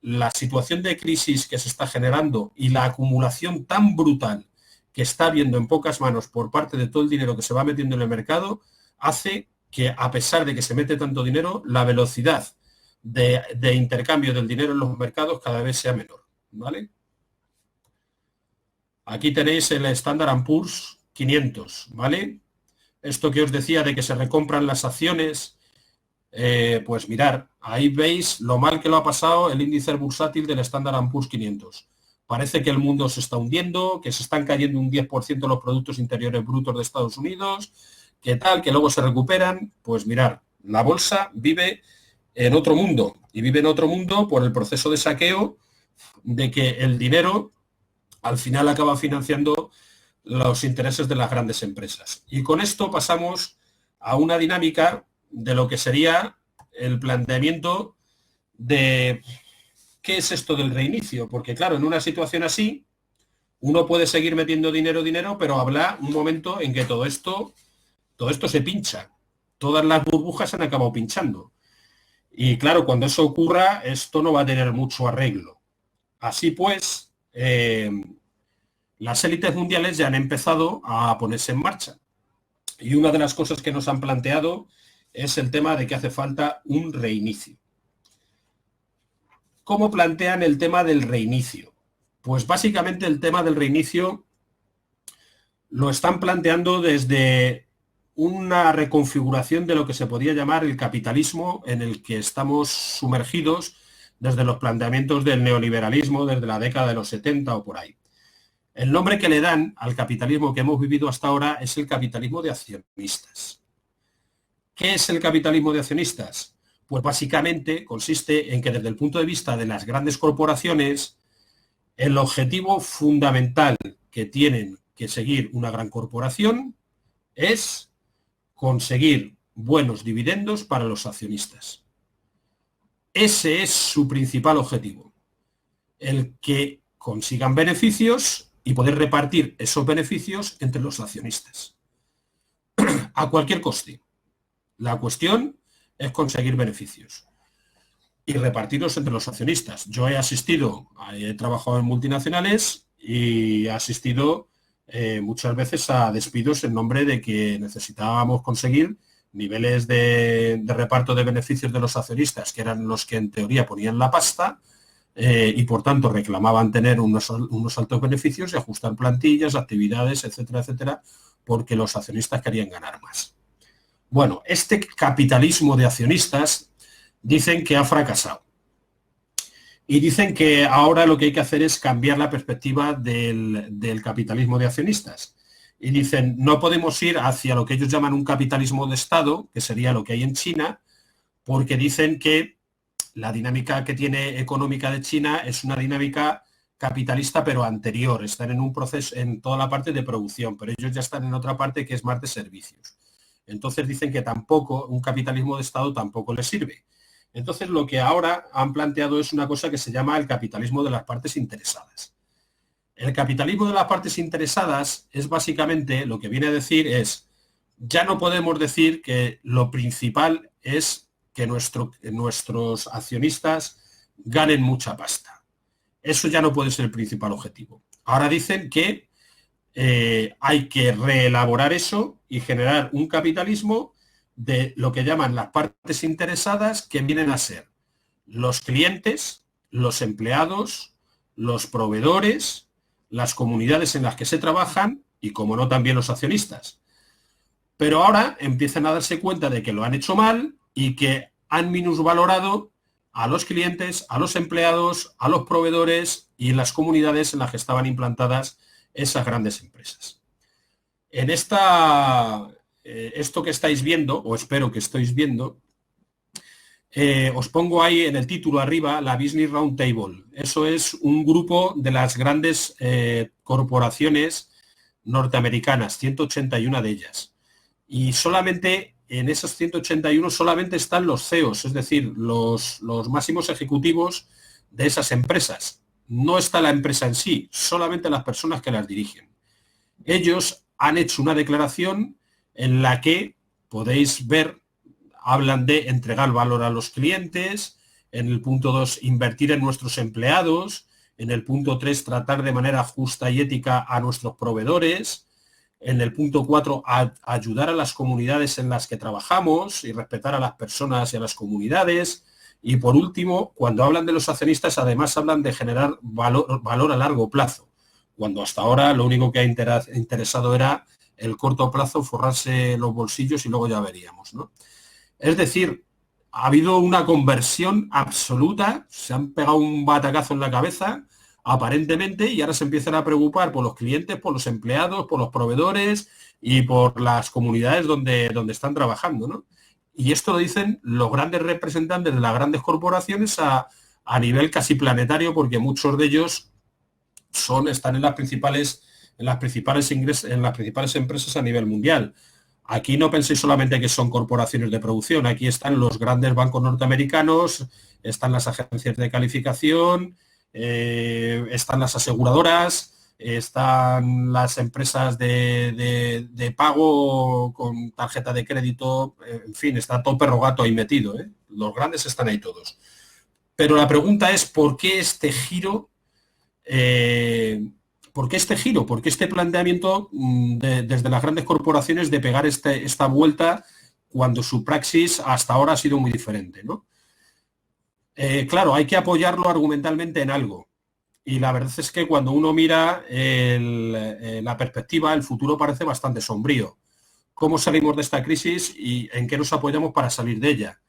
Speaker 1: la situación de crisis que se está generando y la acumulación tan brutal que está habiendo en pocas manos por parte de todo el dinero que se va metiendo en el mercado, hace que, a pesar de que se mete tanto dinero, la velocidad de intercambio del dinero en los mercados cada vez sea menor, ¿vale? Aquí tenéis el Standard & Poor's 500, ¿vale? Esto que os decía de que se recompran las acciones, pues mirar, ahí veis lo mal que lo ha pasado el índice bursátil del Standard & Poor's 500. Parece que el mundo se está hundiendo, que se están cayendo un 10% los productos interiores brutos de Estados Unidos, que tal, que luego se recuperan. Pues mirar, la bolsa vive en otro mundo, y vive en otro mundo por el proceso de saqueo de que el dinero al final acaba financiando los intereses de las grandes empresas. Y con esto pasamos a una dinámica de lo que sería el planteamiento de qué es esto del reinicio, porque claro, en una situación así, uno puede seguir metiendo dinero, pero habrá un momento en que todo esto se pincha. Todas las burbujas han acabado pinchando. Y claro, cuando eso ocurra, esto no va a tener mucho arreglo. Así pues, las élites mundiales ya han empezado a ponerse en marcha. Y una de las cosas que nos han planteado es el tema de que hace falta un reinicio. ¿Cómo plantean el tema del reinicio? Pues básicamente el tema del reinicio lo están planteando desde una reconfiguración de lo que se podría llamar el capitalismo en el que estamos sumergidos desde los planteamientos del neoliberalismo desde la década de los 70 o por ahí. El nombre que le dan al capitalismo que hemos vivido hasta ahora es el capitalismo de accionistas. ¿Qué es el capitalismo de accionistas? Pues básicamente consiste en que desde el punto de vista de las grandes corporaciones, el objetivo fundamental que tienen que seguir una gran corporación es conseguir buenos dividendos para los accionistas. Ese es su principal objetivo, el que consigan beneficios y poder repartir esos beneficios entre los accionistas, a cualquier coste. La cuestión es conseguir beneficios y repartirlos entre los accionistas. Yo he trabajado en multinacionales y he asistido muchas veces a despidos en nombre de que necesitábamos conseguir niveles de reparto de beneficios de los accionistas, que eran los que en teoría ponían la pasta, y por tanto reclamaban tener unos altos beneficios y ajustar plantillas, actividades, etcétera, etcétera, porque los accionistas querían ganar más. Bueno, este capitalismo de accionistas dicen que ha fracasado. Y dicen que ahora lo que hay que hacer es cambiar la perspectiva del capitalismo de accionistas. Y dicen, no podemos ir hacia lo que ellos llaman un capitalismo de Estado, que sería lo que hay en China, porque dicen que la dinámica que tiene económica de China es una dinámica capitalista pero anterior. Están en un proceso, en toda la parte de producción, pero ellos ya están en otra parte que es más de servicios. Entonces dicen que tampoco, un capitalismo de Estado tampoco les sirve. Entonces lo que ahora han planteado es una cosa que se llama el capitalismo de las partes interesadas. El capitalismo de las partes interesadas es básicamente, lo que viene a decir es, ya no podemos decir que lo principal es que nuestros accionistas ganen mucha pasta. Eso ya no puede ser el principal objetivo. Ahora dicen que hay que reelaborar eso y generar un capitalismo de lo que llaman las partes interesadas, que vienen a ser los clientes, los empleados, los proveedores, las comunidades en las que se trabajan y, como no, también los accionistas. Pero ahora empiezan a darse cuenta de que lo han hecho mal y que han minusvalorado a los clientes, a los empleados, a los proveedores y las comunidades en las que estaban implantadas esas grandes empresas. En esto que estáis viendo, o espero que estéis viendo, os pongo ahí en el título arriba la Business Roundtable. Eso es un grupo de las grandes corporaciones norteamericanas, 181 de ellas. Y solamente en esas 181 solamente están los CEOs, es decir, los máximos ejecutivos de esas empresas. No está la empresa en sí, solamente las personas que las dirigen. Ellos han hecho una declaración en la que podéis ver, hablan de entregar valor a los clientes, en el punto 2, invertir en nuestros empleados, en el punto 3, tratar de manera justa y ética a nuestros proveedores, en el punto 4, ayudar a las comunidades en las que trabajamos y respetar a las personas y a las comunidades. Y por último, cuando hablan de los accionistas, además hablan de generar valor a largo plazo, cuando hasta ahora lo único que ha interesado era el corto plazo, forrarse los bolsillos y luego ya veríamos, ¿no? Es decir, ha habido una conversión absoluta, se han pegado un batacazo en la cabeza, aparentemente, y ahora se empiezan a preocupar por los clientes, por los empleados, por los proveedores y por las comunidades donde están trabajando, ¿no? Y esto lo dicen los grandes representantes de las grandes corporaciones a nivel casi planetario, porque muchos de ellos están en las principales empresas a nivel mundial. Aquí no penséis solamente que son corporaciones de producción, aquí están los grandes bancos norteamericanos, están las agencias de calificación, están las aseguradoras, están las empresas de pago con tarjeta de crédito, en fin, está todo perro gato ahí metido, ¿eh? Los grandes están ahí todos. Pero la pregunta es, ¿por qué este giro? ¿Por qué este giro? ¿Por qué este planteamiento desde las grandes corporaciones de pegar esta vuelta cuando su praxis hasta ahora ha sido muy diferente, ¿no? Claro, hay que apoyarlo argumentalmente en algo. Y la verdad es que cuando uno mira la perspectiva, el futuro parece bastante sombrío. ¿Cómo salimos de esta crisis y en qué nos apoyamos para salir de ella?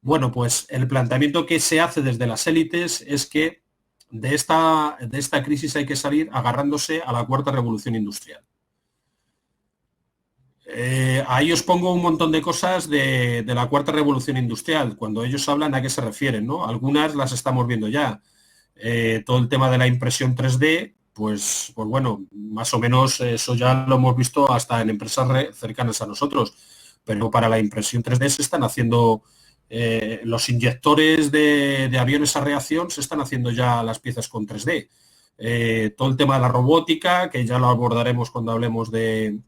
Speaker 1: Bueno, pues el planteamiento que se hace desde las élites es que de esta crisis hay que salir agarrándose a la cuarta revolución industrial. Ahí os pongo un montón de cosas de la cuarta revolución industrial. Cuando ellos hablan, ¿a qué se refieren? ¿No? Algunas las estamos viendo ya. Todo el tema de la impresión 3D, pues bueno, más o menos eso ya lo hemos visto hasta en empresas cercanas a nosotros. Pero para la impresión 3D se están haciendo los inyectores de aviones a reacción, se están haciendo ya las piezas con 3D. Todo el tema de la robótica, que ya lo abordaremos cuando hablemos de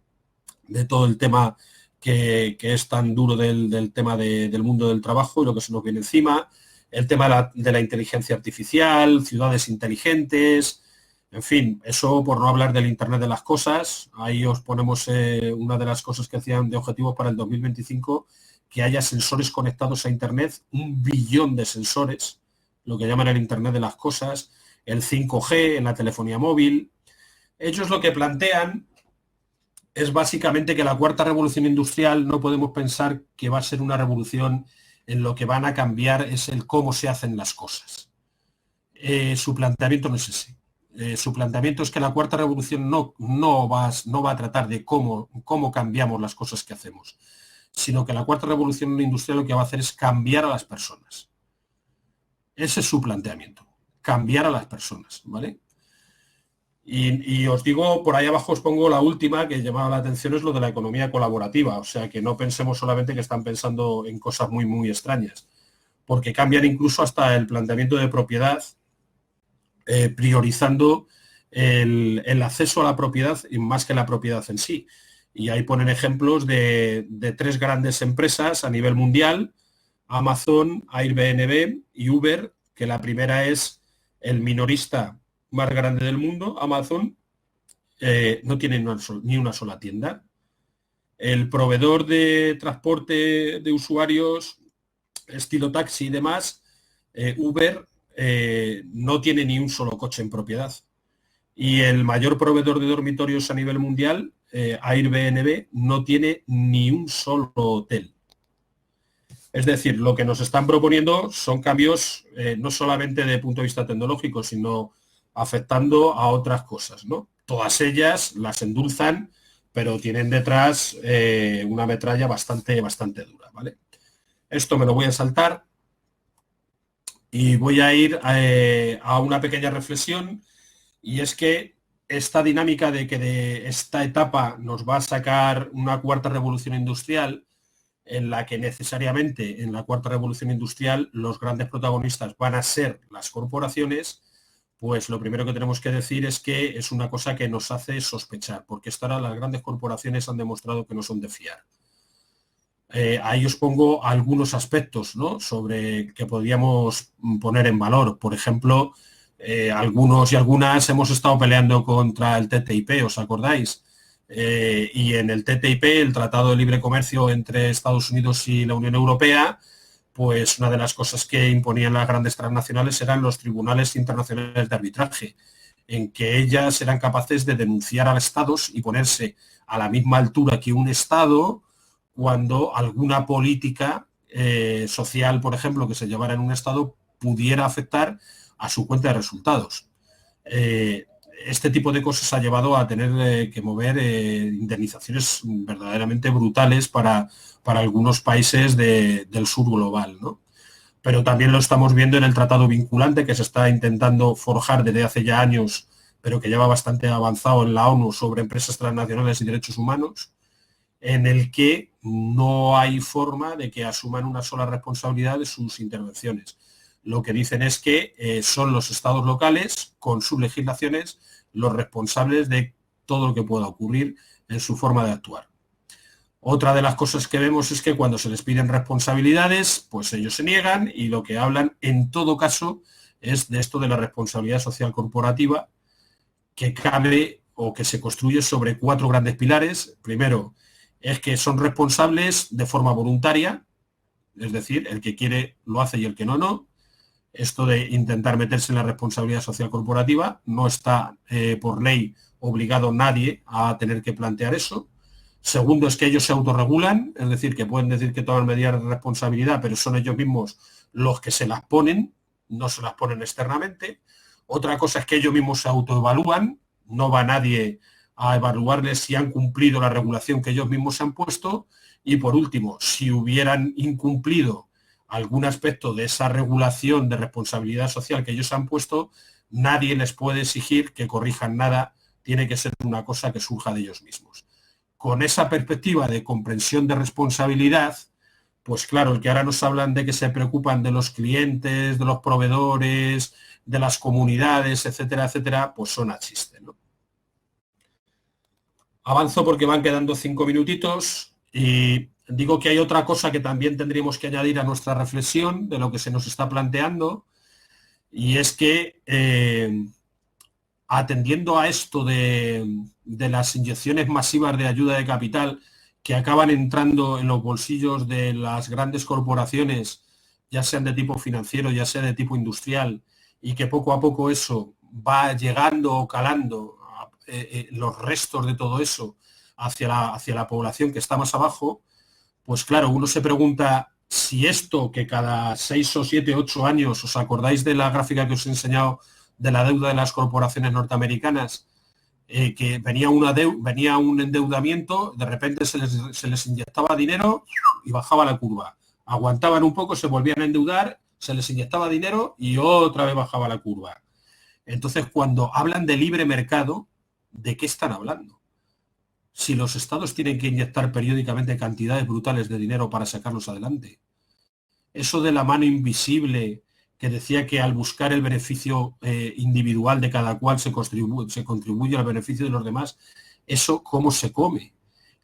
Speaker 1: todo el tema que es tan duro del tema del mundo del trabajo y lo que se nos viene encima, el tema de la inteligencia artificial, ciudades inteligentes, en fin, eso por no hablar del Internet de las cosas. Ahí os ponemos una de las cosas que hacían de objetivos para el 2025, que haya sensores conectados a Internet, 1 billón de sensores, lo que llaman el Internet de las cosas, el 5G en la telefonía móvil. Ellos lo que plantean es básicamente que la cuarta revolución industrial no podemos pensar que va a ser una revolución en lo que van a cambiar es el cómo se hacen las cosas. Su planteamiento no es ese. Su planteamiento es que la cuarta revolución no va a tratar de cómo cambiamos las cosas que hacemos, sino que la cuarta revolución industrial lo que va a hacer es cambiar a las personas. Ese es su planteamiento, cambiar a las personas, ¿vale? Y os digo, por ahí abajo os pongo la última que llamaba la atención, es lo de la economía colaborativa. O sea, que no pensemos solamente que están pensando en cosas muy, muy extrañas, porque cambian incluso hasta el planteamiento de propiedad, priorizando el acceso a la propiedad y más que la propiedad en sí. Y ahí ponen ejemplos de 3 grandes empresas a nivel mundial, Amazon, Airbnb y Uber, que la primera es el minorista más grande del mundo, Amazon, no tiene ni una sola tienda. El proveedor de transporte de usuarios, estilo taxi y demás, Uber, no tiene ni un solo coche en propiedad. Y el mayor proveedor de dormitorios a nivel mundial, Airbnb, no tiene ni un solo hotel. Es decir, lo que nos están proponiendo son cambios no solamente de punto de vista tecnológico, sino afectando a otras cosas, ¿no? Todas ellas las endulzan, pero tienen detrás una metralla bastante dura, ¿vale? Esto me lo voy a saltar y voy a ir a una pequeña reflexión, y es que esta dinámica de que de esta etapa nos va a sacar una cuarta revolución industrial, en la que necesariamente en la cuarta revolución industrial los grandes protagonistas van a ser las corporaciones, pues lo primero que tenemos que decir es que es una cosa que nos hace sospechar, porque hasta ahora las grandes corporaciones han demostrado que no son de fiar. Ahí os pongo algunos aspectos, ¿no?, sobre que podríamos poner en valor. Por ejemplo, algunos y algunas hemos estado peleando contra el TTIP, ¿os acordáis? Y en el TTIP, el Tratado de Libre Comercio entre Estados Unidos y la Unión Europea, pues una de las cosas que imponían las grandes transnacionales eran los tribunales internacionales de arbitraje, en que ellas eran capaces de denunciar a estados y ponerse a la misma altura que un estado cuando alguna política social, por ejemplo, que se llevara en un estado pudiera afectar a su cuenta de resultados. Este tipo de cosas ha llevado a tener que mover indemnizaciones verdaderamente brutales para algunos países del sur global, ¿no? Pero también lo estamos viendo en el tratado vinculante que se está intentando forjar desde hace ya años, pero que lleva bastante avanzado en la ONU, sobre empresas transnacionales y derechos humanos, en el que no hay forma de que asuman una sola responsabilidad de sus intervenciones. Lo que dicen es que son los estados locales, con sus legislaciones, los responsables de todo lo que pueda ocurrir en su forma de actuar. Otra de las cosas que vemos es que cuando se les piden responsabilidades, pues ellos se niegan, y lo que hablan en todo caso es de esto de la responsabilidad social corporativa, que cabe o que se construye sobre 4 grandes pilares. Primero, es que son responsables de forma voluntaria, es decir, el que quiere lo hace y el que no, no. Esto de intentar meterse en la responsabilidad social corporativa, no está por ley obligado nadie a tener que plantear eso. Segundo, es que ellos se autorregulan, es decir, que pueden decir que toman medidas de responsabilidad, pero son ellos mismos los que se las ponen, no se las ponen externamente. Otra cosa es que ellos mismos se autoevalúan, no va nadie a evaluarles si han cumplido la regulación que ellos mismos se han puesto y, por último, si hubieran incumplido algún aspecto de esa regulación de responsabilidad social que ellos han puesto, nadie les puede exigir que corrijan nada, tiene que ser una cosa que surja de ellos mismos. Con esa perspectiva de comprensión de responsabilidad, pues claro, el que ahora nos hablan de que se preocupan de los clientes, de los proveedores, de las comunidades, etcétera, etcétera, pues son a chiste, ¿no? Avanzo porque van quedando 5 minutitos y digo que hay otra cosa que también tendríamos que añadir a nuestra reflexión de lo que se nos está planteando, y es que atendiendo a esto de las inyecciones masivas de ayuda de capital que acaban entrando en los bolsillos de las grandes corporaciones, ya sean de tipo financiero, ya sea de tipo industrial, y que poco a poco eso va llegando o calando los restos de todo eso hacia la población que está más abajo, pues claro, uno se pregunta si esto que cada 6 o 7, 8 años, ¿os acordáis de la gráfica que os he enseñado de la deuda de las corporaciones norteamericanas? Que venía un endeudamiento, de repente se les inyectaba dinero y bajaba la curva. Aguantaban un poco, se volvían a endeudar, se les inyectaba dinero y otra vez bajaba la curva. Entonces, cuando hablan de libre mercado, ¿de qué están hablando? Si los estados tienen que inyectar periódicamente cantidades brutales de dinero para sacarlos adelante. Eso de la mano invisible que decía que al buscar el beneficio individual de cada cual se contribuye al beneficio de los demás, eso cómo se come.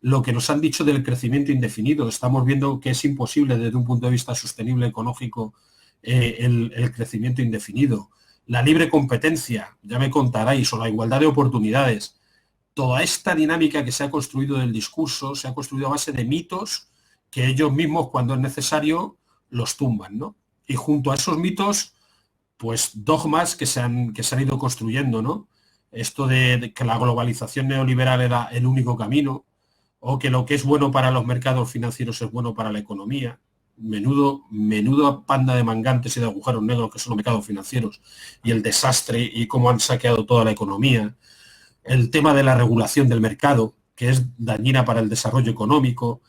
Speaker 1: Lo que nos han dicho del crecimiento indefinido, estamos viendo que es imposible desde un punto de vista sostenible ecológico el crecimiento indefinido. La libre competencia, ya me contaréis, o la igualdad de oportunidades. Toda esta dinámica que se ha construido del discurso se ha construido a base de mitos que ellos mismos, cuando es necesario, los tumban, ¿no? Y junto a esos mitos, pues dogmas que se han ido construyendo, ¿no? Esto de que la globalización neoliberal era el único camino, o que lo que es bueno para los mercados financieros es bueno para la economía. Menudo panda de mangantes y de agujeros negros que son los mercados financieros, y el desastre y cómo han saqueado toda la economía. El tema de la regulación del mercado, que es dañina para el desarrollo económico,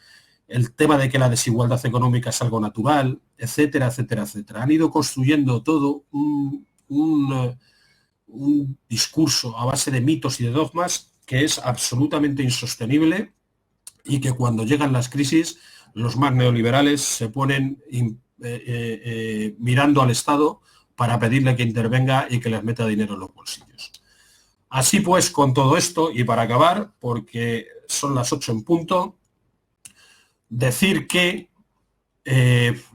Speaker 1: el tema de que la desigualdad económica es algo natural, etcétera, etcétera, etcétera. Han ido construyendo todo un discurso a base de mitos y de dogmas que es absolutamente insostenible, y que cuando llegan las crisis, los más neoliberales se ponen mirando al Estado para pedirle que intervenga y que les meta dinero en los bolsillos. Así pues, con todo esto, y para acabar, porque son las 8 en punto, decir que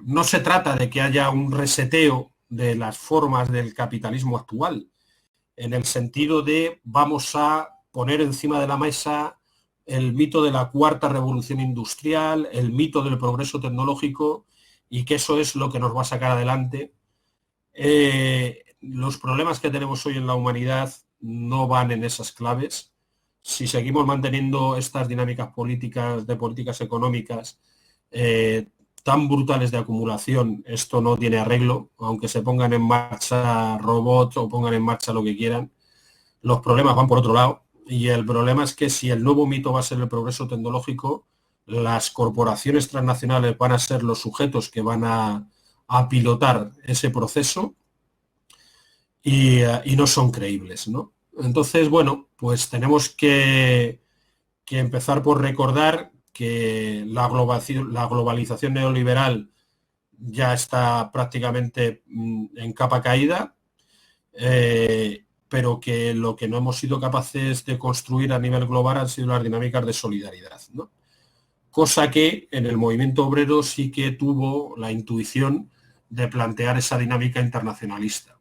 Speaker 1: no se trata de que haya un reseteo de las formas del capitalismo actual, en el sentido de vamos a poner encima de la mesa el mito de la cuarta revolución industrial, el mito del progreso tecnológico, y que eso es lo que nos va a sacar adelante. Los problemas que tenemos hoy en la humanidad no van en esas claves. Si seguimos manteniendo estas dinámicas políticas, de políticas económicas tan brutales de acumulación, esto no tiene arreglo, aunque se pongan en marcha robots o pongan en marcha lo que quieran. Los problemas van por otro lado, y el problema es que si el nuevo mito va a ser el progreso tecnológico, las corporaciones transnacionales van a ser los sujetos que van a pilotar ese proceso, y no son creíbles, ¿no? Entonces, bueno, pues tenemos que empezar por recordar que la globalización neoliberal ya está prácticamente en capa caída, pero que lo que no hemos sido capaces de construir a nivel global han sido las dinámicas de solidaridad, ¿no? Cosa que en el movimiento obrero sí que tuvo la intuición de plantear esa dinámica internacionalista.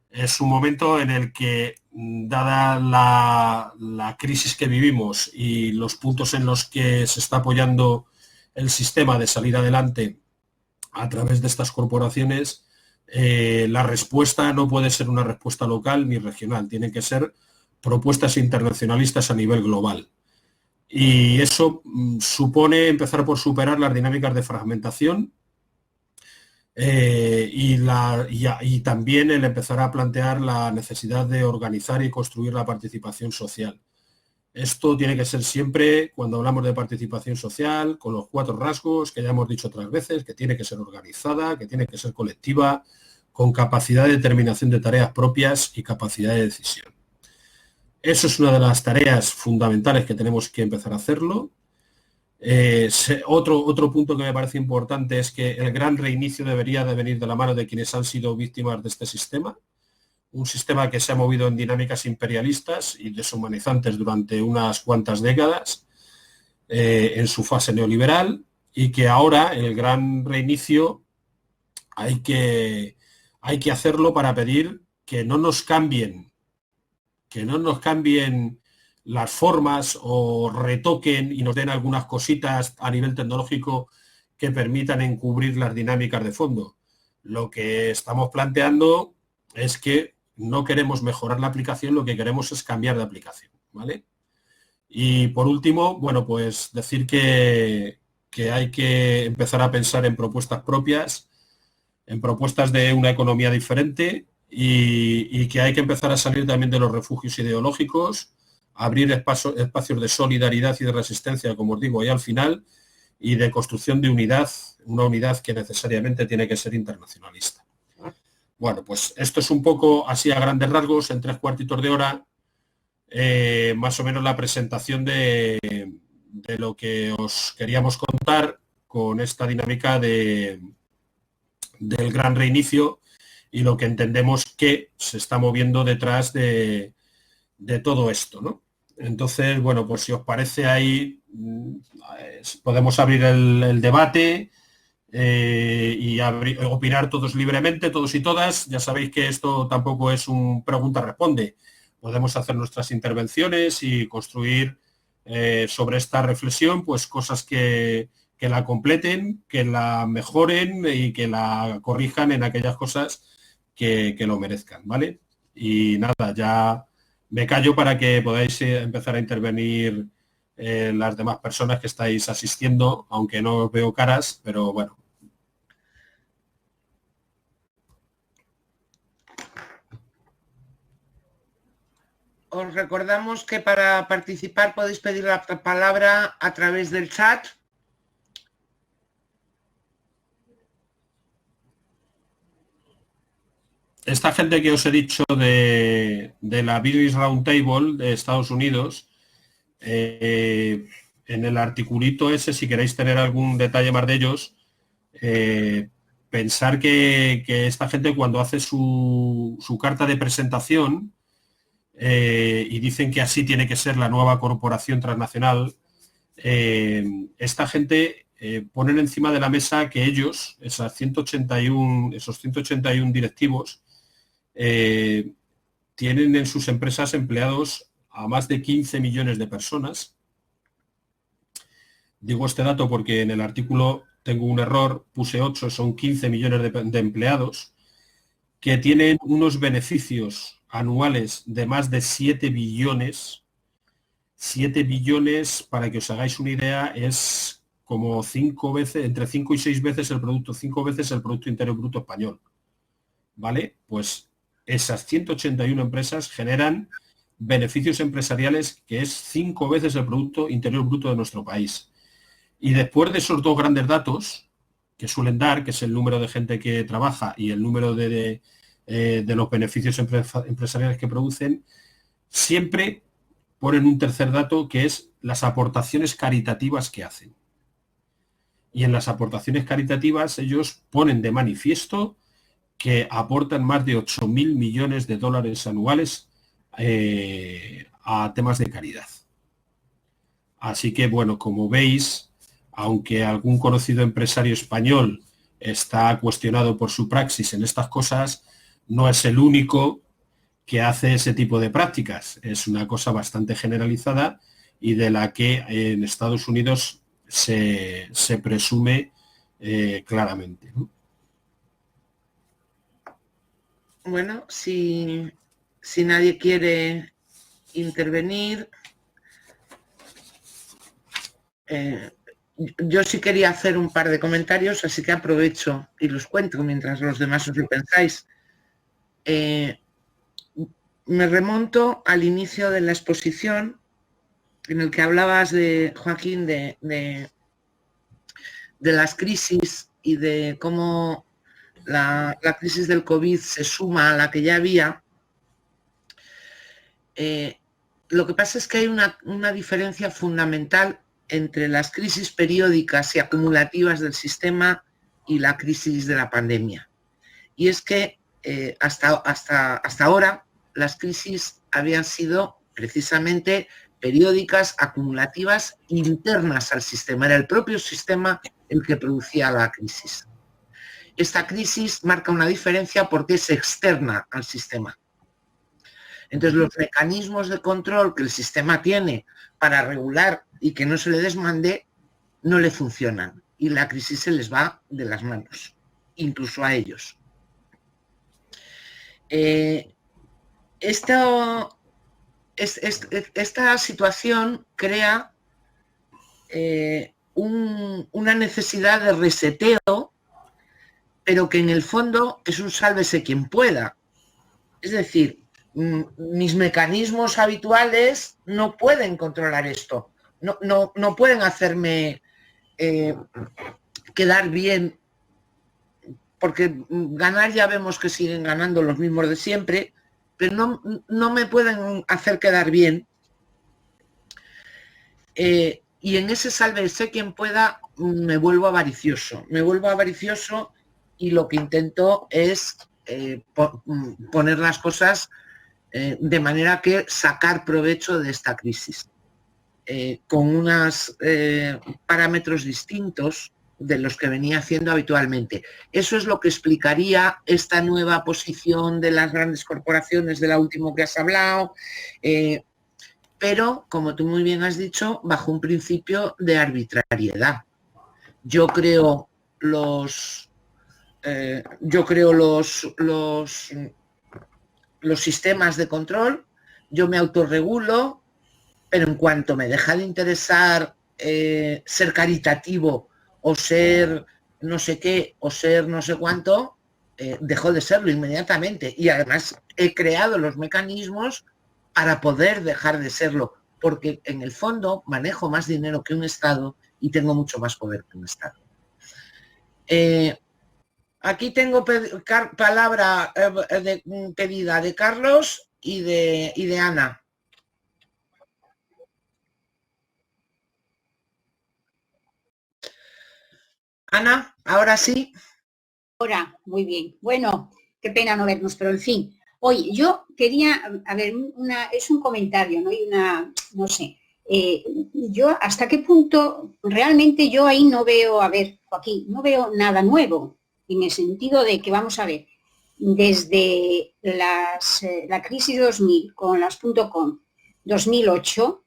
Speaker 1: Es un momento en el que, dada la crisis que vivimos y los puntos en los que se está apoyando el sistema de salir adelante a través de estas corporaciones, la respuesta no puede ser una respuesta local ni regional, tienen que ser propuestas internacionalistas a nivel global. Y eso supone empezar por superar las dinámicas de fragmentación, y también el empezar a plantear la necesidad de organizar y construir la participación social. Esto tiene que ser siempre, cuando hablamos de participación social, con los 4 rasgos que ya hemos dicho otras veces, que tiene que ser organizada, que tiene que ser colectiva, con capacidad de determinación de tareas propias y capacidad de decisión. Eso es una de las tareas fundamentales que tenemos que empezar a hacerlo. Otro punto que me parece importante es que el gran reinicio debería de venir de la mano de quienes han sido víctimas de este sistema. Un sistema que se ha movido en dinámicas imperialistas y deshumanizantes durante unas cuantas décadas en su fase neoliberal, y que ahora el gran reinicio hay que hacerlo para pedir que no nos cambien las formas o retoquen y nos den algunas cositas a nivel tecnológico que permitan encubrir las dinámicas de fondo. Lo que estamos planteando es que no queremos mejorar la aplicación, lo que queremos es cambiar de aplicación, ¿vale? Y por último, bueno, pues decir que hay que empezar a pensar en propuestas propias, en propuestas de una economía diferente, y que hay que empezar a salir también de los refugios ideológicos, abrir espacios de solidaridad y de resistencia, como os digo, ahí al final, y de construcción de unidad, una unidad que necesariamente tiene que ser internacionalista. Bueno, pues esto es un poco así a grandes rasgos, en 3/4 de hora, más o menos la presentación de lo que os queríamos contar con esta dinámica del gran reinicio y lo que entendemos que se está moviendo detrás de todo esto, ¿no? Entonces, bueno, pues si os parece ahí, podemos abrir el debate. Y opinar todos libremente, todos y todas. Ya sabéis que esto tampoco es un pregunta-responde. Podemos hacer nuestras intervenciones y construir sobre esta reflexión pues cosas que la completen, que la mejoren y que la corrijan en aquellas cosas que lo merezcan, ¿vale? Y nada, ya me callo para que podáis empezar a intervenir las demás personas que estáis asistiendo, aunque no os veo caras, pero bueno.
Speaker 3: Os recordamos que para participar podéis pedir la palabra a través del chat.
Speaker 1: Esta gente que os he dicho de la Business Roundtable de Estados Unidos, en el articulito ese, si queréis tener algún detalle más de ellos, pensar que esta gente cuando hace su carta de presentación y dicen que así tiene que ser la nueva corporación transnacional, esta gente ponen encima de la mesa que ellos, esos 181 directivos, tienen en sus empresas empleados a más de 15 millones de personas. Digo este dato porque en el artículo tengo un error, puse 8, son 15 millones de empleados que tienen unos beneficios anuales de más de 7 billones. 7 billones, para que os hagáis una idea, es como 5 veces, entre 5 y 6 veces el producto, 5 veces el Producto Interior Bruto español. ¿Vale? Pues esas 181 empresas generan beneficios empresariales que es 5 veces el Producto Interior Bruto de nuestro país. Y después de esos dos grandes datos que suelen dar, que es el número de gente que trabaja y el número de los beneficios empresariales que producen, siempre ponen un tercer dato que es las aportaciones caritativas que hacen. Y en las aportaciones caritativas ellos ponen de manifiesto que aportan más de 8.000 millones de dólares anuales a temas de caridad. Así que, bueno, como veis, aunque algún conocido empresario español está cuestionado por su praxis en estas cosas, no es el único que hace ese tipo de prácticas. Es una cosa bastante generalizada y de la que en Estados Unidos se presume claramente, ¿no?
Speaker 3: Bueno, si nadie quiere intervenir, yo sí quería hacer un par de comentarios, así que aprovecho y los cuento mientras los demás os lo pensáis. Me remonto al inicio de la exposición en el que hablabas de, Joaquín, de las crisis y de cómo la crisis del COVID se suma a la que ya había, lo que pasa es que hay una diferencia fundamental entre las crisis periódicas y acumulativas del sistema y la crisis de la pandemia. Y es que hasta ahora las crisis habían sido precisamente periódicas, acumulativas, internas al sistema. Era el propio sistema el que producía la crisis. Esta crisis marca una diferencia porque es externa al sistema. Entonces, los mecanismos de control que el sistema tiene para regular y que no se le desmande, no le funcionan. Y la crisis se les va de las manos, incluso a ellos. Esta situación crea una necesidad de reseteo, pero que en el fondo es un sálvese quien pueda. Es decir, mis mecanismos habituales no pueden controlar esto, no pueden hacerme quedar bien, porque ganar ya vemos que siguen ganando los mismos de siempre, pero no me pueden hacer quedar bien. Y en ese sálvese quien pueda me vuelvo avaricioso y lo que intento es poner las cosas de manera que sacar provecho de esta crisis, con unos parámetros distintos de los que venía haciendo habitualmente. Eso es lo que explicaría esta nueva posición de las grandes corporaciones, de la última que has hablado, pero, como tú muy bien has dicho, bajo un principio de arbitrariedad. Yo creo los sistemas de control, yo me autorregulo, pero en cuanto me deja de interesar ser caritativo o ser no sé qué o ser no sé cuánto, dejo de serlo inmediatamente. Y además he creado los mecanismos para poder dejar de serlo, porque en el fondo manejo más dinero que un Estado y tengo mucho más poder que un Estado. Aquí tengo palabra pedida de Carlos y de Ana. Ana, ahora sí.
Speaker 4: Ahora, muy bien. Bueno, qué pena no vernos, pero en fin. Oye, yo quería, a ver, es un comentario, ¿no? Y no sé, yo hasta qué punto, realmente yo ahí no veo, a ver, Joaquín, no veo nada nuevo, en el sentido de que, vamos a ver, desde la crisis 2000 con las .com, 2008,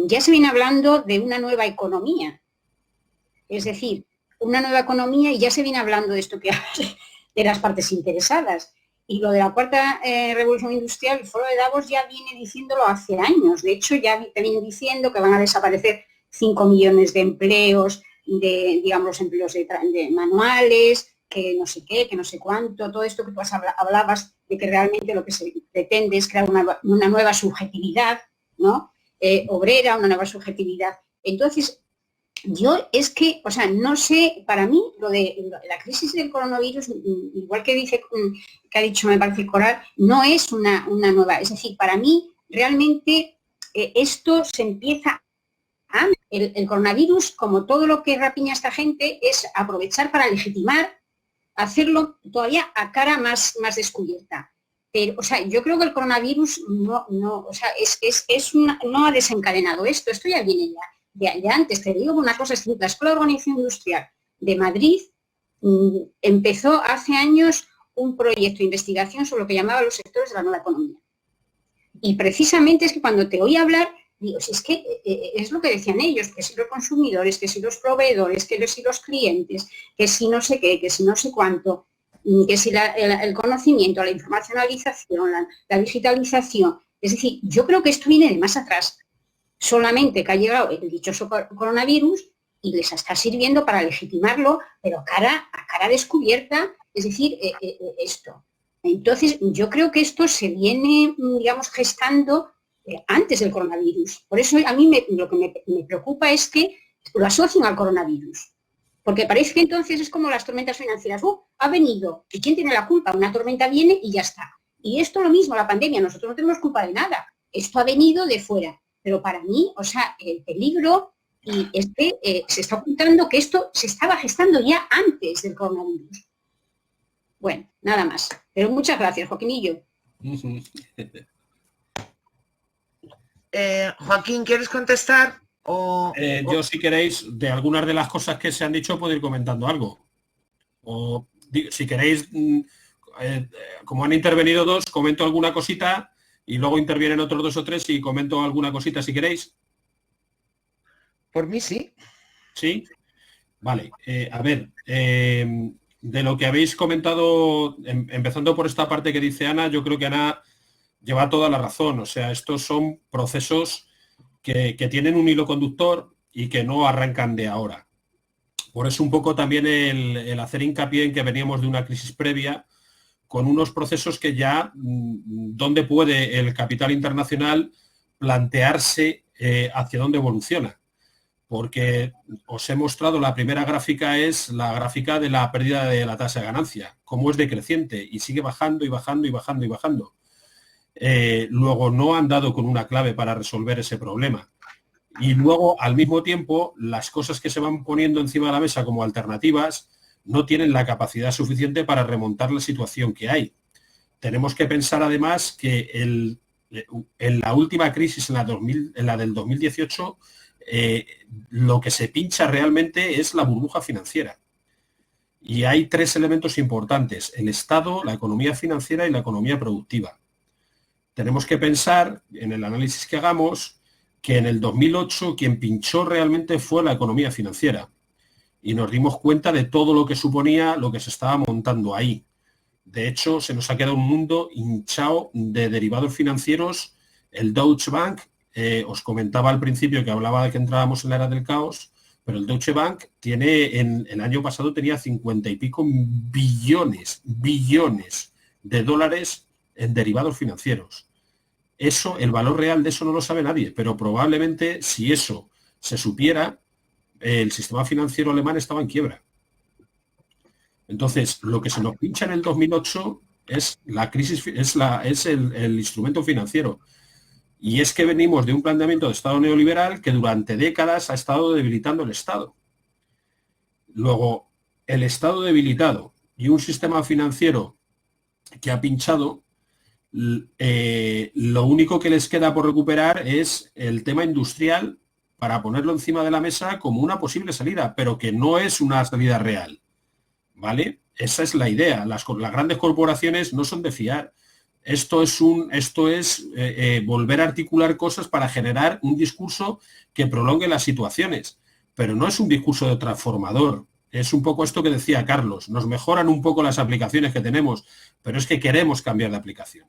Speaker 4: ya se viene hablando de una nueva economía. Es decir, una nueva economía, y ya se viene hablando de esto que de las partes interesadas. Y lo de la cuarta revolución industrial, el foro de Davos ya viene diciéndolo hace años. De hecho, ya te viene diciendo que van a desaparecer 5 millones de empleos, digamos, empleos de manuales, que no sé qué, que no sé cuánto, todo esto que tú hablabas de que realmente lo que se pretende es crear una nueva subjetividad, ¿no? Obrera, una nueva subjetividad. Entonces, yo es que, o sea, no sé, para mí lo de la crisis del coronavirus, igual que ha dicho, me parece Coral, no es una nueva, es decir, para mí realmente esto se empieza el coronavirus, como todo lo que rapiña a esta gente, es aprovechar para legitimar, hacerlo todavía a cara más descubierta. Pero, o sea, yo creo que el coronavirus no ha desencadenado esto ya viene de antes. Te digo una cosa, es decir, la Escuela de Organización Industrial de Madrid empezó hace años un proyecto de investigación sobre lo que llamaba los sectores de la nueva economía. Y precisamente es que cuando te oí hablar, digo, si es que es lo que decían ellos, que si los consumidores, que si los proveedores, que si los clientes, que si no sé qué, que si no sé cuánto, que si el conocimiento, la informacionalización, la digitalización. Es decir, yo creo que esto viene de más atrás. Solamente que ha llegado el dichoso coronavirus y les está sirviendo para legitimarlo, pero a cara descubierta, es decir, esto. Entonces, yo creo que esto se viene, digamos, gestando antes del coronavirus. Por eso a mí lo que me preocupa es que lo asocian al coronavirus. Porque parece que entonces es como las tormentas financieras. Ha venido. ¿Y quién tiene la culpa? Una tormenta viene y ya está. Y esto lo mismo, la pandemia. Nosotros no tenemos culpa de nada. Esto ha venido de fuera. Pero para mí, o sea, el peligro y es que se está ocultando que esto se estaba gestando ya antes del coronavirus. Bueno, nada más. Pero muchas gracias, Joaquinillo.
Speaker 3: Joaquín, ¿quieres contestar?
Speaker 1: Yo, si queréis, de algunas de las cosas que se han dicho, puedo ir comentando algo. O si queréis, como han intervenido dos, comento alguna cosita y luego intervienen otros dos o tres y comento alguna cosita si queréis.
Speaker 3: Por mí sí.
Speaker 1: ¿Sí? Vale. A ver, de lo que habéis comentado, empezando por esta parte que dice Ana, yo creo que Ana lleva toda la razón. O sea, estos son procesos que tienen un hilo conductor y que no arrancan de ahora. Por eso un poco también el hacer hincapié en que veníamos de una crisis previa con unos procesos que ya, ¿dónde puede el capital internacional plantearse hacia dónde evoluciona? Porque os he mostrado, la primera gráfica es la gráfica de la pérdida de la tasa de ganancia, cómo es decreciente y sigue bajando y bajando y bajando y bajando. Luego no han dado con una clave para resolver ese problema. Y luego, al mismo tiempo, las cosas que se van poniendo encima de la mesa como alternativas no tienen la capacidad suficiente para remontar la situación que hay. Tenemos que pensar además que en la última crisis, en la del 2018, lo que se pincha realmente es la burbuja financiera. Y hay tres elementos importantes: el Estado, la economía financiera y la economía productiva. Tenemos que pensar, en el análisis que hagamos, que en el 2008 quien pinchó realmente fue la economía financiera. Y nos dimos cuenta de todo lo que suponía lo que se estaba montando ahí. De hecho, se nos ha quedado un mundo hinchado de derivados financieros. El Deutsche Bank, os comentaba al principio que hablaba de que entrábamos en la era del caos, pero el Deutsche Bank tiene, en el año pasado tenía 50 y pico billones de dólares en derivados financieros. Eso, el valor real de eso no lo sabe nadie, pero probablemente si eso se supiera, el sistema financiero alemán estaba en quiebra. Entonces, lo que se nos pincha en el 2008 es la crisis, es el instrumento financiero. Y es que venimos de un planteamiento de Estado neoliberal que durante décadas ha estado debilitando el Estado. Luego, el Estado debilitado y un sistema financiero que ha pinchado, lo único que les queda por recuperar es el tema industrial para ponerlo encima de la mesa como una posible salida, pero que no es una salida real. ¿Vale? Esa es la idea. Las grandes corporaciones no son de fiar. Esto es volver a articular cosas para generar un discurso que prolongue las situaciones, pero no es un discurso transformador. Es un poco esto que decía Carlos, nos mejoran un poco las aplicaciones que tenemos, pero es que queremos cambiar de aplicación.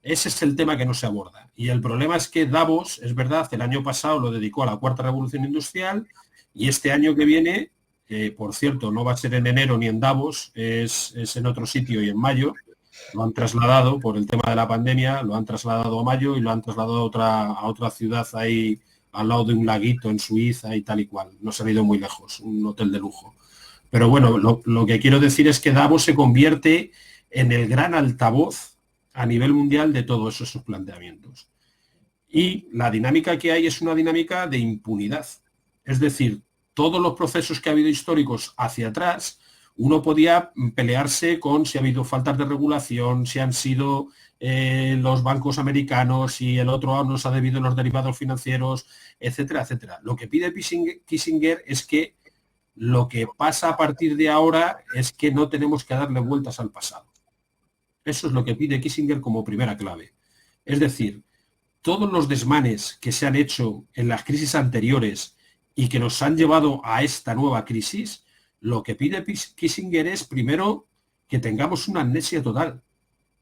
Speaker 1: Ese es el tema que no se aborda. Y el problema es que Davos, es verdad, el año pasado lo dedicó a la cuarta revolución industrial y este año que viene, por cierto, no va a ser en enero ni en Davos, es en otro sitio y en mayo. Lo han trasladado por el tema de la pandemia, lo han trasladado a mayo y lo han trasladado a otra ciudad ahí al lado de un laguito en Suiza y tal y cual. No se ha ido muy lejos, un hotel de lujo. Pero bueno, lo que quiero decir es que Davos se convierte en el gran altavoz a nivel mundial de todos esos planteamientos. Y la dinámica que hay es una dinámica de impunidad. Es decir, todos los procesos que ha habido históricos hacia atrás, uno podía pelearse con si ha habido faltas de regulación, si han sido los bancos americanos, si el otro nos ha debido los derivados financieros, etcétera, etcétera. Lo que pide Kissinger es que lo que pasa a partir de ahora es que no tenemos que darle vueltas al pasado. Eso es lo que pide Kissinger como primera clave. Es decir, todos los desmanes que se han hecho en las crisis anteriores y que nos han llevado a esta nueva crisis, lo que pide Kissinger es, primero, que tengamos una amnesia total,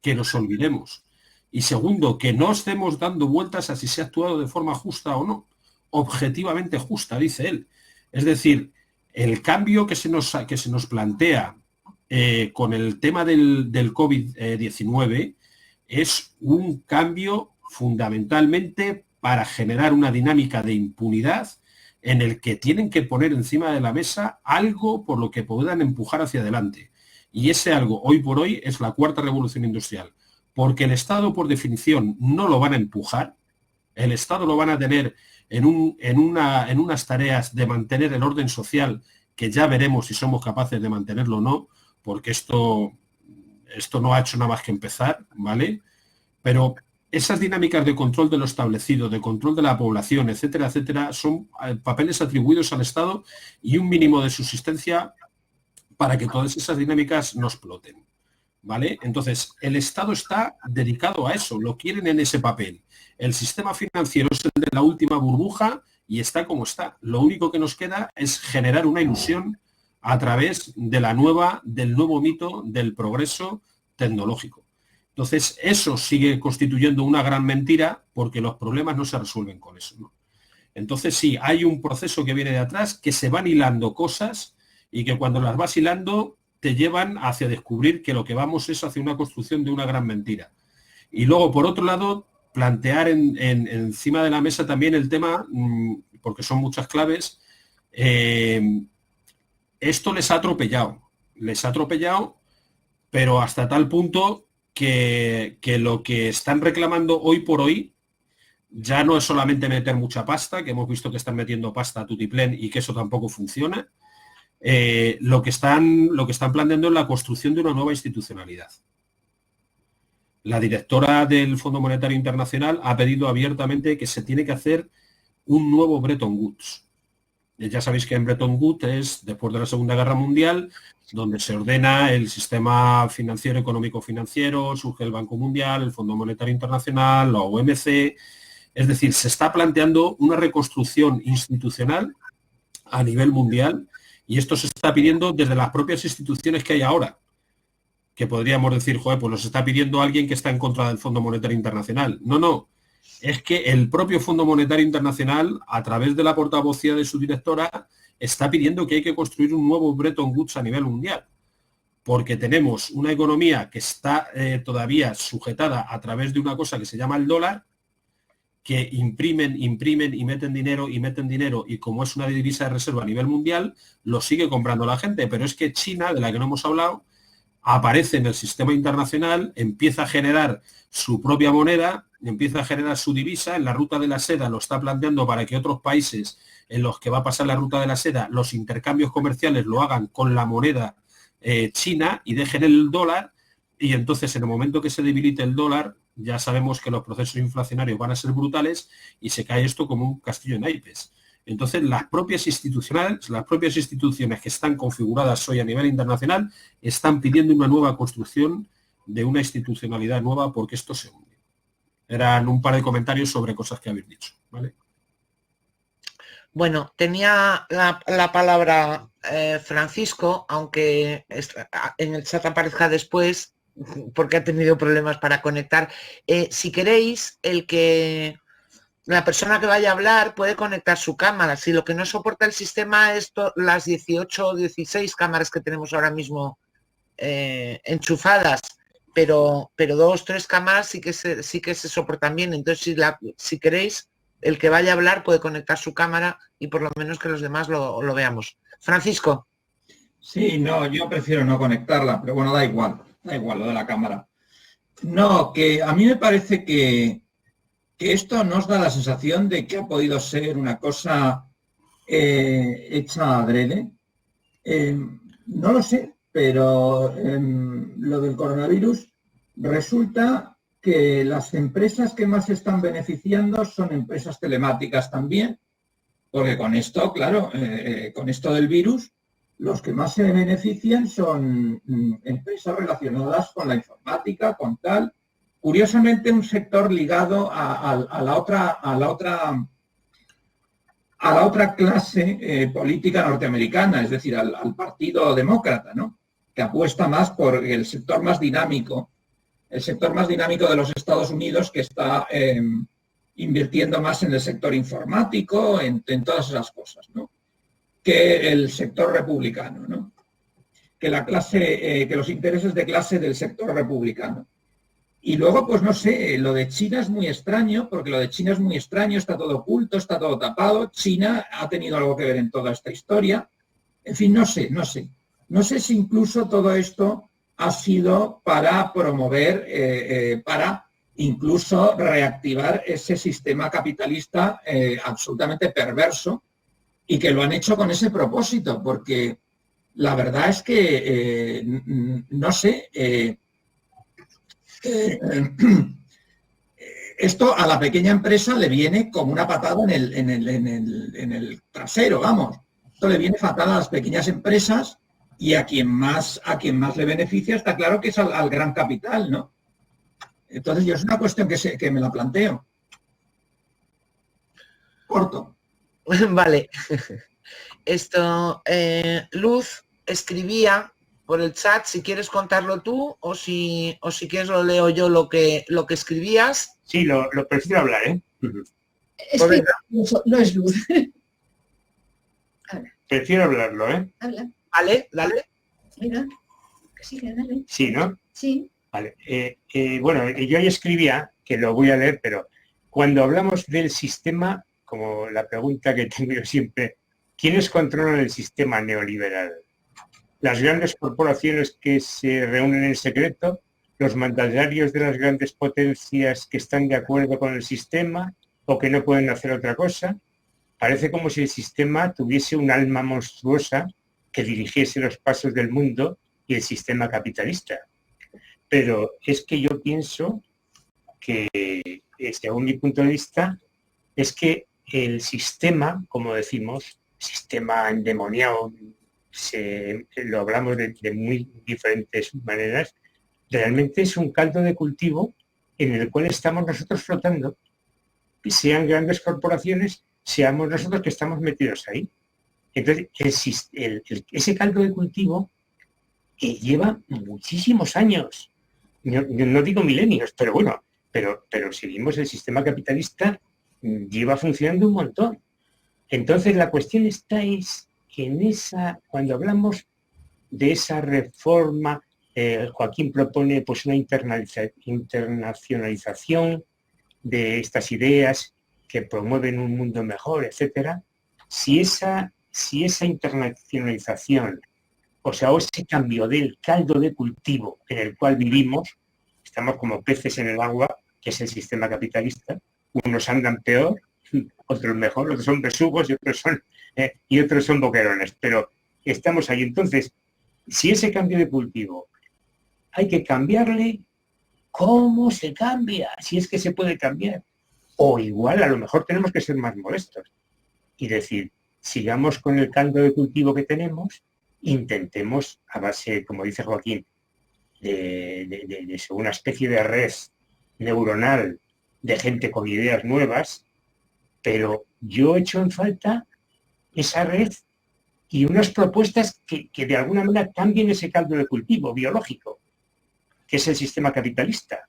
Speaker 1: que nos olvidemos. Y segundo, que no estemos dando vueltas a si se ha actuado de forma justa o no. Objetivamente justa, dice él. Es decir, el cambio que se nos plantea con el tema del COVID-19 es un cambio fundamentalmente para generar una dinámica de impunidad en el que tienen que poner encima de la mesa algo por lo que puedan empujar hacia adelante. Y ese algo, hoy por hoy, es la cuarta revolución industrial. Porque el Estado, por definición, no lo van a empujar. El Estado lo van a tener en unas tareas de mantener el orden social, que ya veremos si somos capaces de mantenerlo o no, porque esto no ha hecho nada más que empezar, ¿vale? Pero esas dinámicas de control de lo establecido, de control de la población, etcétera, etcétera, son papeles atribuidos al Estado y un mínimo de subsistencia para que todas esas dinámicas no exploten, ¿vale? Entonces, el Estado está dedicado a eso, lo quieren en ese papel. El sistema financiero es el de la última burbuja y está como está. Lo único que nos queda es generar una ilusión a través de del nuevo mito del progreso tecnológico. Entonces, eso sigue constituyendo una gran mentira porque los problemas no se resuelven con eso, ¿no? Entonces, sí, hay un proceso que viene de atrás, que se van hilando cosas y que cuando las vas hilando te llevan hacia descubrir que lo que vamos es hacia una construcción de una gran mentira. Y luego, por otro lado, plantear encima de la mesa también el tema, porque son muchas claves, esto les ha atropellado, pero hasta tal punto que lo que están reclamando hoy por hoy ya no es solamente meter mucha pasta, que hemos visto que están metiendo pasta a tutiplén y que eso tampoco funciona. Lo que están planteando es la construcción de una nueva institucionalidad. La directora del Fondo Monetario Internacional ha pedido abiertamente que se tiene que hacer un nuevo Bretton Woods. Ya sabéis que en Bretton Woods es, después de la Segunda Guerra Mundial, donde se ordena el sistema financiero, económico-financiero, surge el Banco Mundial, el Fondo Monetario Internacional, la OMC. Es decir, se está planteando una reconstrucción institucional a nivel mundial y esto se está pidiendo desde las propias instituciones que hay ahora, que podríamos decir, joder, pues nos está pidiendo alguien que está en contra del Fondo Monetario Internacional. No. Es que el propio Fondo Monetario Internacional, a través de la portavocía de su directora, está pidiendo que hay que construir un nuevo Bretton Woods a nivel mundial. Porque tenemos una economía que está todavía sujetada a través de una cosa que se llama el dólar, que imprimen y meten dinero, y como es una divisa de reserva a nivel mundial, lo sigue comprando la gente. Pero es que China, de la que no hemos hablado, aparece en el sistema internacional, empieza a generar su propia moneda, empieza a generar su divisa, en la ruta de la seda lo está planteando para que otros países en los que va a pasar la ruta de la seda, los intercambios comerciales lo hagan con la moneda china y dejen el dólar, y entonces en el momento que se debilite el dólar, ya sabemos que los procesos inflacionarios van a ser brutales y se cae esto como un castillo en naipes. Entonces, las propias instituciones que están configuradas hoy a nivel internacional están pidiendo una nueva construcción de una institucionalidad nueva porque esto se hunde. Eran un par de comentarios sobre cosas que habéis dicho, ¿vale?
Speaker 3: Bueno, tenía la palabra Francisco, aunque en el chat aparezca después, porque ha tenido problemas para conectar. Si queréis, la persona que vaya a hablar puede conectar su cámara. Si lo que no soporta el sistema es las 18 o 16 cámaras que tenemos ahora mismo enchufadas, pero 2 o 3 cámaras sí que se soportan bien. Entonces, si queréis, el que vaya a hablar puede conectar su cámara y por lo menos que los demás lo veamos. Francisco.
Speaker 5: Sí, no, yo prefiero no conectarla, pero bueno, da igual lo de la cámara. No, que a mí me parece que esto nos da la sensación de que ha podido ser una cosa hecha adrede. No lo sé, pero lo del coronavirus resulta que las empresas que más se están beneficiando son empresas telemáticas también, porque con esto, claro, con esto del virus, los que más se benefician son empresas relacionadas con la informática, con tal. Curiosamente, un sector ligado a la otra clase política norteamericana, es decir, al Partido Demócrata, ¿no? Que apuesta más por el sector más dinámico de los Estados Unidos, que está invirtiendo más en el sector informático, en todas esas cosas, ¿no? Que el sector republicano, ¿no? Que los intereses de clase del sector republicano. Y luego, pues no sé, lo de China es muy extraño, porque lo de China es muy extraño, está todo oculto, está todo tapado. China ha tenido algo que ver en toda esta historia. En fin, no sé. No sé si incluso todo esto ha sido para promover, para incluso reactivar ese sistema capitalista absolutamente perverso, y que lo han hecho con ese propósito, porque la verdad es que, no sé, esto a la pequeña empresa le viene como una patada en el trasero, vamos. Esto le viene fatal a las pequeñas empresas, y a quien más le beneficia está claro que es al gran capital, ¿no? Entonces yo es una cuestión que me la planteo. Corto.
Speaker 3: Vale. Esto, Luz escribía por el chat, si quieres contarlo tú o si quieres lo leo yo lo que escribías.
Speaker 6: Sí, lo prefiero hablar, ¿eh?
Speaker 2: Espera, no es Luz. Habla,
Speaker 6: Prefiero hablarlo, ¿eh?
Speaker 2: habla.
Speaker 3: Vale, dale.
Speaker 2: Mira, que sí, que dale.
Speaker 6: Sí, ¿no?
Speaker 2: Sí.
Speaker 6: Vale. Bueno, yo ya escribía, que lo voy a leer, pero cuando hablamos del sistema, como la pregunta que tengo yo siempre, ¿quiénes controlan el sistema neoliberal? ¿Las grandes corporaciones que se reúnen en secreto? ¿Los mandatarios de las grandes potencias que están de acuerdo con el sistema o que no pueden hacer otra cosa? Parece como si el sistema tuviese un alma monstruosa que dirigiese los pasos del mundo y el sistema capitalista. Pero es que yo pienso que, según mi punto de vista, es que el sistema, como decimos, sistema endemoniado, lo hablamos de muy diferentes maneras, realmente es un caldo de cultivo en el cual estamos nosotros flotando, sean grandes corporaciones, seamos nosotros que estamos metidos ahí. Entonces, ese caldo de cultivo lleva muchísimos años, no digo milenios, pero bueno, pero seguimos, el sistema capitalista lleva funcionando un montón. Entonces la cuestión está es que cuando hablamos de esa reforma, Joaquín propone pues una internacionalización de estas ideas que promueven un mundo mejor, etcétera. Si esa internacionalización, o sea, o ese cambio del caldo de cultivo en el cual vivimos, estamos como peces en el agua, que es el sistema capitalista, unos andan peor, otros mejor, otros son besugos y otros son boquerones, pero estamos ahí. Entonces, si ese cambio de cultivo hay que cambiarle, ¿cómo se cambia? Si es que se puede cambiar. O igual, a lo mejor tenemos que ser más modestos y decir, sigamos con el caldo de cultivo que tenemos, intentemos, a base, como dice Joaquín, de una especie de red neuronal de gente con ideas nuevas, pero yo echo en falta esa red y unas propuestas que de alguna manera cambien ese caldo de cultivo biológico, que es el sistema capitalista.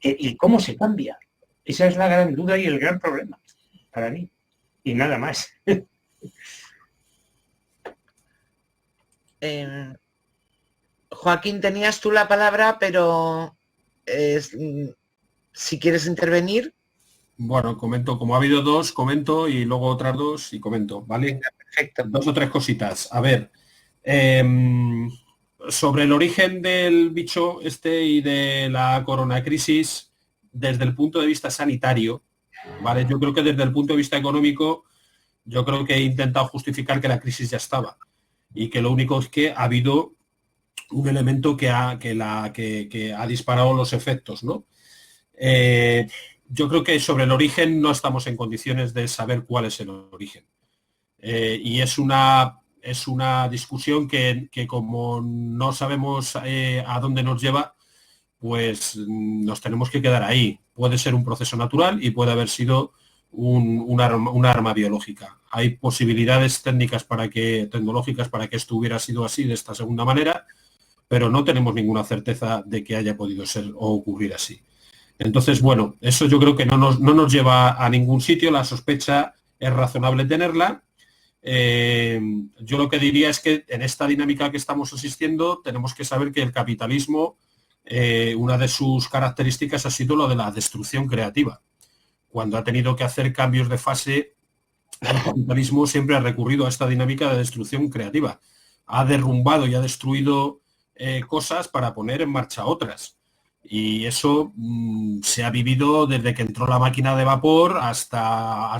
Speaker 6: ¿Y cómo se cambia? Esa es la gran duda y el gran problema para mí. Y nada más.
Speaker 3: Joaquín, tenías tú la palabra, pero si quieres intervenir.
Speaker 1: Bueno, comento, como ha habido dos, comento y luego otras dos y comento, ¿vale?
Speaker 3: Perfecto.
Speaker 1: Dos o tres cositas. A ver, sobre el origen del bicho y de la coronacrisis, desde el punto de vista sanitario, ¿vale? Yo creo que desde el punto de vista económico, yo creo que he intentado justificar que la crisis ya estaba y que lo único es que ha habido un elemento que ha disparado los efectos, ¿no? Yo creo que sobre el origen no estamos en condiciones de saber cuál es el origen. Y es una discusión que como no sabemos a dónde nos lleva, pues nos tenemos que quedar ahí. Puede ser un proceso natural y puede haber sido un arma biológica. Hay posibilidades tecnológicas para que esto hubiera sido así, de esta segunda manera, pero no tenemos ninguna certeza de que haya podido ser o ocurrir así. Entonces, bueno, eso yo creo que no nos lleva a ningún sitio. La sospecha es razonable tenerla. Yo lo que diría es que en esta dinámica que estamos asistiendo tenemos que saber que el capitalismo una de sus características ha sido lo de la destrucción creativa. Cuando ha tenido que hacer cambios de fase, el capitalismo siempre ha recurrido a esta dinámica de destrucción creativa. Ha derrumbado y ha destruido cosas para poner en marcha otras. Y eso se ha vivido desde que entró la máquina de vapor hasta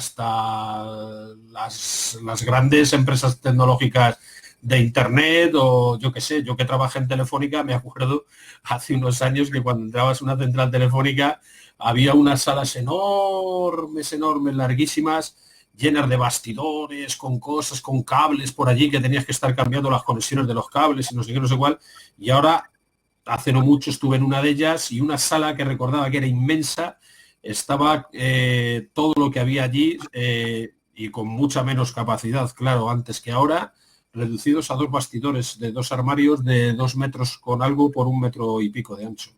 Speaker 1: las grandes empresas tecnológicas de Internet, o yo qué sé, yo que trabajé en Telefónica, me acuerdo hace unos años que cuando entrabas a una central telefónica había unas salas enormes, larguísimas, llenas de bastidores, con cosas, con cables por allí, que tenías que estar cambiando las conexiones de los cables y no sé qué, no sé cuál. Y ahora, hace no mucho, estuve en una de ellas y una sala que recordaba que era inmensa, estaba todo lo que había allí y con mucha menos capacidad, claro, antes que ahora, reducidos a 2 bastidores de 2 armarios de 2 metros con algo por 1 metro y pico de ancho.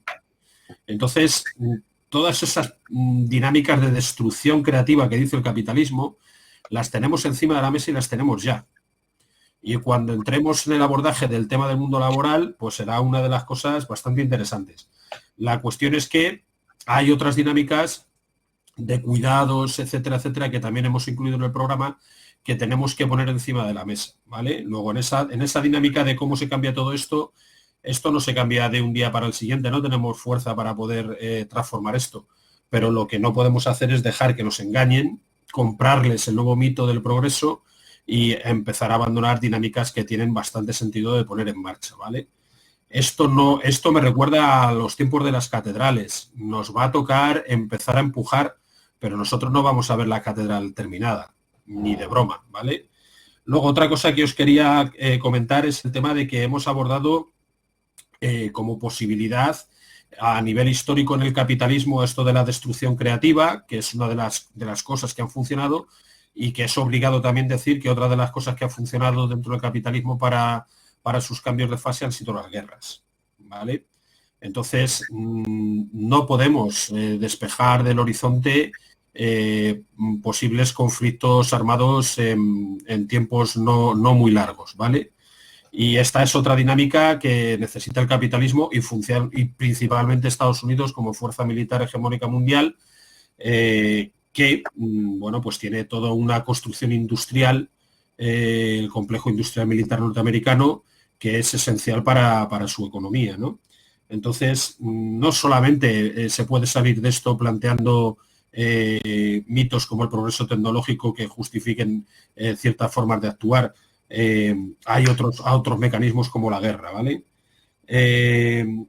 Speaker 1: Entonces, todas esas dinámicas de destrucción creativa que dice el capitalismo, las tenemos encima de la mesa y las tenemos ya. Y cuando entremos en el abordaje del tema del mundo laboral, pues será una de las cosas bastante interesantes. La cuestión es que hay otras dinámicas de cuidados, etcétera, etcétera, que también hemos incluido en el programa, que tenemos que poner encima de la mesa, ¿vale? Luego, en esa dinámica de cómo se cambia todo esto, esto no se cambia de un día para el siguiente, no tenemos fuerza para poder transformar esto, pero lo que no podemos hacer es dejar que nos engañen, comprarles el nuevo mito del progreso y empezar a abandonar dinámicas que tienen bastante sentido de poner en marcha, ¿vale? Esto me recuerda a los tiempos de las catedrales. Nos va a tocar empezar a empujar, pero nosotros no vamos a ver la catedral terminada, ni de broma, ¿vale? Luego, otra cosa que os quería comentar es el tema de que hemos abordado como posibilidad a nivel histórico en el capitalismo esto de la destrucción creativa, que es una de las cosas que han funcionado, y que es obligado también decir que otra de las cosas que ha funcionado dentro del capitalismo para sus cambios de fase han sido las guerras, ¿vale? Entonces, no podemos despejar del horizonte posibles conflictos armados en tiempos no muy largos, ¿vale? Y esta es otra dinámica que necesita el capitalismo y principalmente Estados Unidos como fuerza militar hegemónica mundial, que, bueno, pues tiene toda una construcción industrial, el complejo industrial militar norteamericano, que es esencial para su economía, ¿no? Entonces, no solamente se puede salir de esto planteando mitos como el progreso tecnológico que justifiquen ciertas formas de actuar. Hay otros mecanismos como la guerra, ¿vale?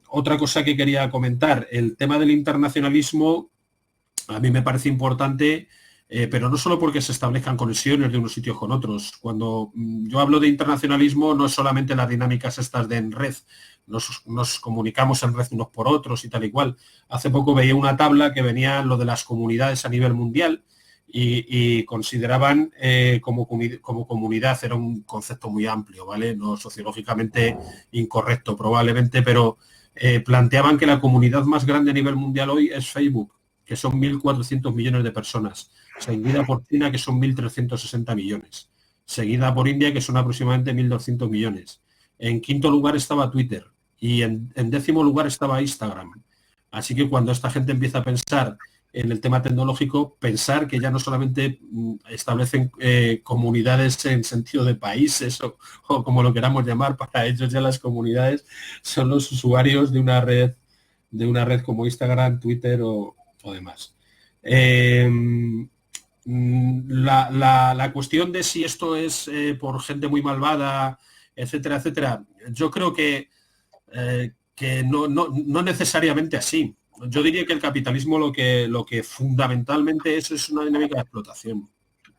Speaker 1: Otra cosa que quería comentar, el tema del internacionalismo a mí me parece importante, pero no solo porque se establezcan conexiones de unos sitios con otros. Cuando yo hablo de internacionalismo, no es solamente las dinámicas estas de en red, nos comunicamos en red unos por otros y tal y cual. Hace poco veía una tabla que venía lo de las comunidades a nivel mundial y consideraban como comunidad, era un concepto muy amplio, ¿vale? No sociológicamente incorrecto probablemente, pero planteaban que la comunidad más grande a nivel mundial hoy es Facebook, que son 1.400 millones de personas, seguida por China, que son 1.360 millones, seguida por India, que son aproximadamente 1.200 millones. En quinto lugar estaba Twitter y en décimo lugar estaba Instagram. Así que cuando esta gente empieza a pensar en el tema tecnológico, pensar que ya no solamente establecen comunidades en sentido de países o como lo queramos llamar, para ellos ya las comunidades son los usuarios de una red como Instagram, Twitter o demás. La cuestión de si esto es por gente muy malvada, etcétera, etcétera, yo creo que no necesariamente así. Yo diría que el capitalismo lo que fundamentalmente es una dinámica de explotación,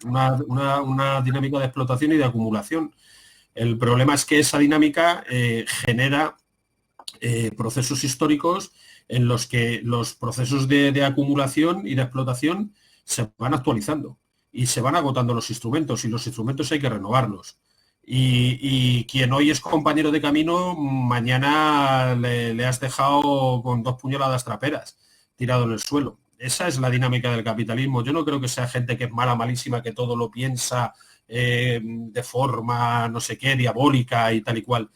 Speaker 1: una dinámica de explotación y de acumulación. El problema es que esa dinámica genera procesos históricos en los que los procesos de acumulación y de explotación se van actualizando y se van agotando los instrumentos, y los instrumentos hay que renovarlos. Y quien hoy es compañero de camino, mañana le has dejado con 2 puñaladas traperas tirado en el suelo. Esa es la dinámica del capitalismo. Yo no creo que sea gente que es mala, malísima, que todo lo piensa de forma, no sé qué, diabólica y tal y cual.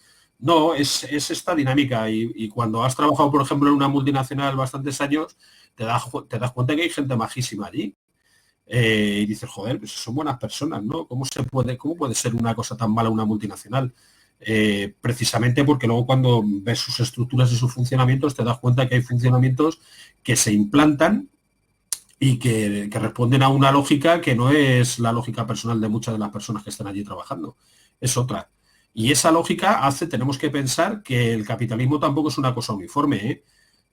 Speaker 1: No, es esta dinámica y cuando has trabajado, por ejemplo, en una multinacional bastantes años, te das cuenta que hay gente majísima allí. Y dices, joder, pues son buenas personas, ¿no? ¿Cómo puede ser una cosa tan mala una multinacional? Precisamente porque luego cuando ves sus estructuras y sus funcionamientos te das cuenta que hay funcionamientos que se implantan y que responden a una lógica que no es la lógica personal de muchas de las personas que están allí trabajando, es otra. Y esa lógica tenemos que pensar que el capitalismo tampoco es una cosa uniforme,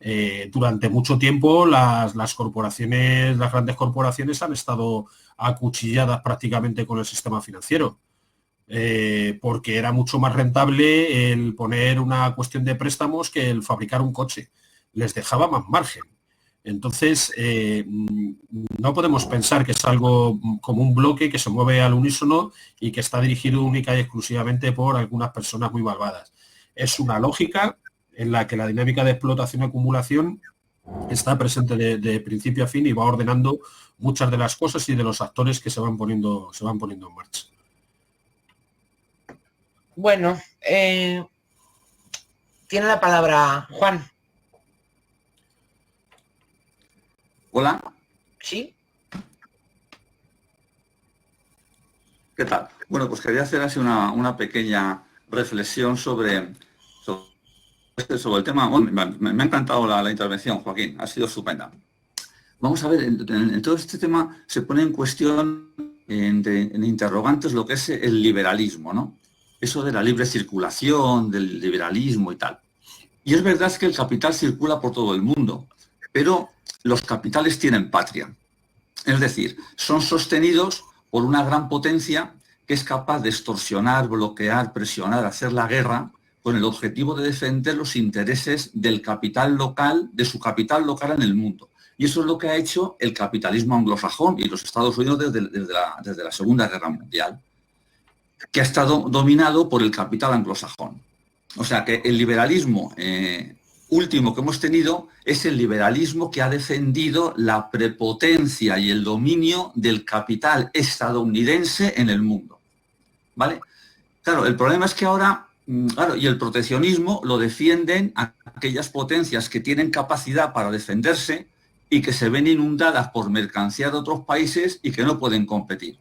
Speaker 1: ¿eh? Durante mucho tiempo las corporaciones, las grandes corporaciones han estado acuchilladas prácticamente con el sistema financiero, porque era mucho más rentable el poner una cuestión de préstamos que el fabricar un coche. Les dejaba más margen. Entonces, no podemos pensar que es algo como un bloque que se mueve al unísono y que está dirigido única y exclusivamente por algunas personas muy malvadas. Es una lógica en la que la dinámica de explotación y acumulación está presente de principio a fin y va ordenando muchas de las cosas y de los actores que se van poniendo en marcha.
Speaker 3: Bueno, tiene la palabra Juan.
Speaker 7: Hola.
Speaker 3: ¿Sí?
Speaker 7: ¿Qué tal? Bueno, pues quería hacer así una pequeña reflexión sobre el tema. Bueno, me ha encantado la intervención, Joaquín, ha sido estupenda. Vamos a ver, en todo este tema se pone en cuestión, en interrogantes, lo que es el liberalismo, ¿no? Eso de la libre circulación, del liberalismo y tal. Y es verdad que el capital circula por todo el mundo, pero los capitales tienen patria. Es decir, son sostenidos por una gran potencia que es capaz de extorsionar, bloquear, presionar, hacer la guerra con el objetivo de defender los intereses del capital local, de su capital local en el mundo. Y eso es lo que ha hecho el capitalismo anglosajón y los Estados Unidos desde la Segunda Guerra Mundial, que ha estado dominado por el capital anglosajón. O sea que el liberalismo último que hemos tenido es el liberalismo que ha defendido la prepotencia y el dominio del capital estadounidense en el mundo. ¿Vale? Claro, el problema es que ahora, y el proteccionismo lo defienden aquellas potencias que tienen capacidad para defenderse y que se ven inundadas por mercancía de otros países y que no pueden competir.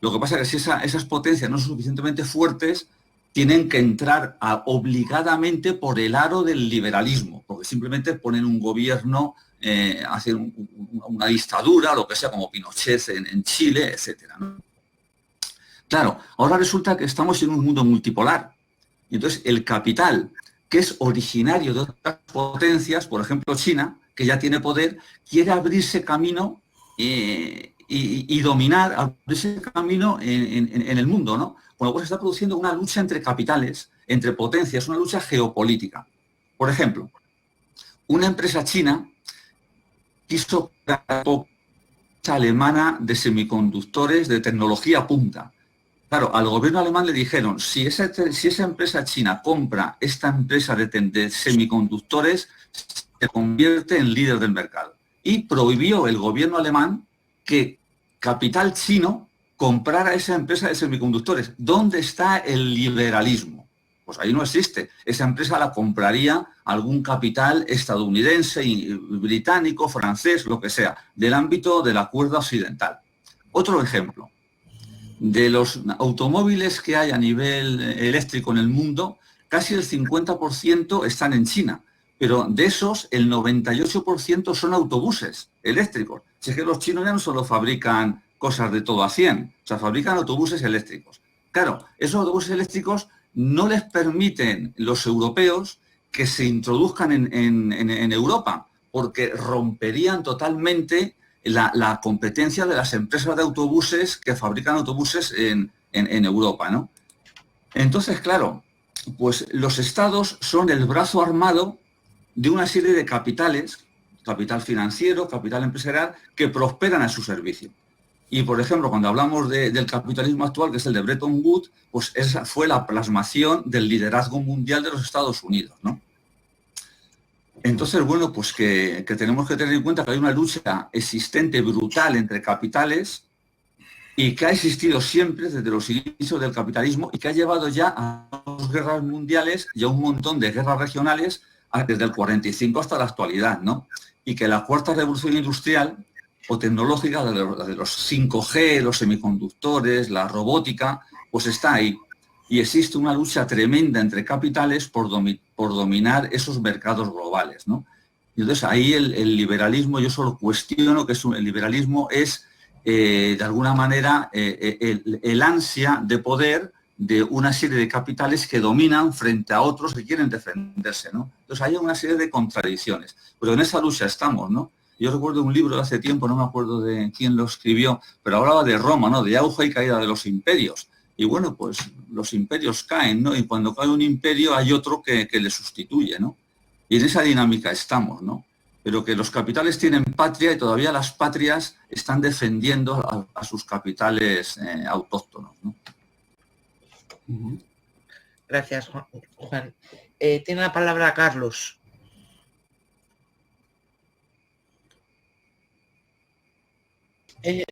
Speaker 7: Lo que pasa es que si esas potencias no son suficientemente fuertes, tienen que entrar obligadamente por el aro del liberalismo, porque simplemente ponen un gobierno, hacen una dictadura, lo que sea, como Pinochet en Chile, etc., ¿no? Claro, ahora resulta que estamos en un mundo multipolar. Y entonces el capital, que es originario de otras potencias, por ejemplo China, que ya tiene poder, quiere abrirse camino y dominar, abrirse camino en el mundo, ¿no? Con lo cual se está produciendo una lucha entre capitales, entre potencias, una lucha geopolítica. Por ejemplo, una empresa china quiso comprar una empresa alemana de semiconductores de tecnología punta. Claro, al gobierno alemán le dijeron, si esa empresa china compra esta empresa de semiconductores, se convierte en líder del mercado. Y prohibió el gobierno alemán que capital chino comprara esa empresa de semiconductores. ¿Dónde está el liberalismo? Pues ahí no existe. Esa empresa la compraría algún capital estadounidense, británico, francés, lo que sea, del ámbito de la cuerda occidental. Otro ejemplo. De los automóviles que hay a nivel eléctrico en el mundo, casi el 50% están en China, pero de esos el 98% son autobuses eléctricos. Si es que los chinos ya no solo fabrican cosas de todo a 100, o sea, fabrican autobuses eléctricos. Claro, esos autobuses eléctricos no les permiten los europeos que se introduzcan en Europa, porque romperían totalmente la competencia de las empresas de autobuses que fabrican autobuses en Europa, ¿no? Entonces, claro, pues los estados son el brazo armado de una serie de capitales, capital financiero, capital empresarial, que prosperan a su servicio. Y, por ejemplo, cuando hablamos del capitalismo actual, que es el de Bretton Woods, pues esa fue la plasmación del liderazgo mundial de los Estados Unidos, ¿no? Entonces, bueno, pues que tenemos que tener en cuenta que hay una lucha existente brutal entre capitales y que ha existido siempre desde los inicios del capitalismo y que ha llevado ya a 2 guerras mundiales y a un montón de guerras regionales desde el 45 hasta la actualidad, ¿no? Y que la cuarta revolución industrial o tecnológica, de los 5G, los semiconductores, la robótica, pues está ahí. Y existe una lucha tremenda entre capitales por dominar esos mercados globales, ¿no? Y entonces ahí el liberalismo, yo solo cuestiono que el liberalismo es, de alguna manera, el ansia de poder de una serie de capitales que dominan frente a otros que quieren defenderse, ¿no? Entonces hay una serie de contradicciones. Pero en esa lucha estamos, ¿no? Yo recuerdo un libro de hace tiempo, no me acuerdo de quién lo escribió, pero hablaba de Roma, ¿no? De auge y caída de los imperios. Y bueno, pues los imperios caen, ¿no? Y cuando cae un imperio hay otro que le sustituye, ¿no? Y en esa dinámica estamos, ¿no? Pero que los capitales tienen patria y todavía las patrias están defendiendo a sus capitales autóctonos, ¿no?
Speaker 3: Gracias, Juan. Tiene la palabra Carlos.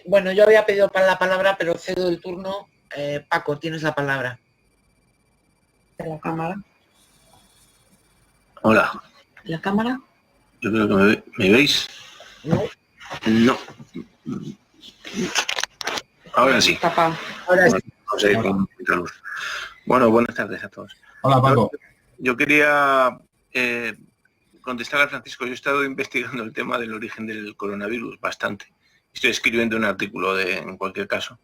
Speaker 3: Bueno, yo había pedido la palabra, pero cedo el turno. Paco, tienes la palabra.
Speaker 8: ¿De la cámara?
Speaker 9: Hola.
Speaker 8: ¿La cámara?
Speaker 9: Yo creo que me veis.
Speaker 3: No.
Speaker 9: No. Ahora sí.
Speaker 3: Ahora sí.
Speaker 9: Vamos a ir con luz. Bueno, buenas tardes a todos.
Speaker 1: Hola, Paco.
Speaker 9: Yo quería contestar a Francisco. Yo he estado investigando el tema del origen del coronavirus bastante. Estoy escribiendo un artículo en cualquier caso.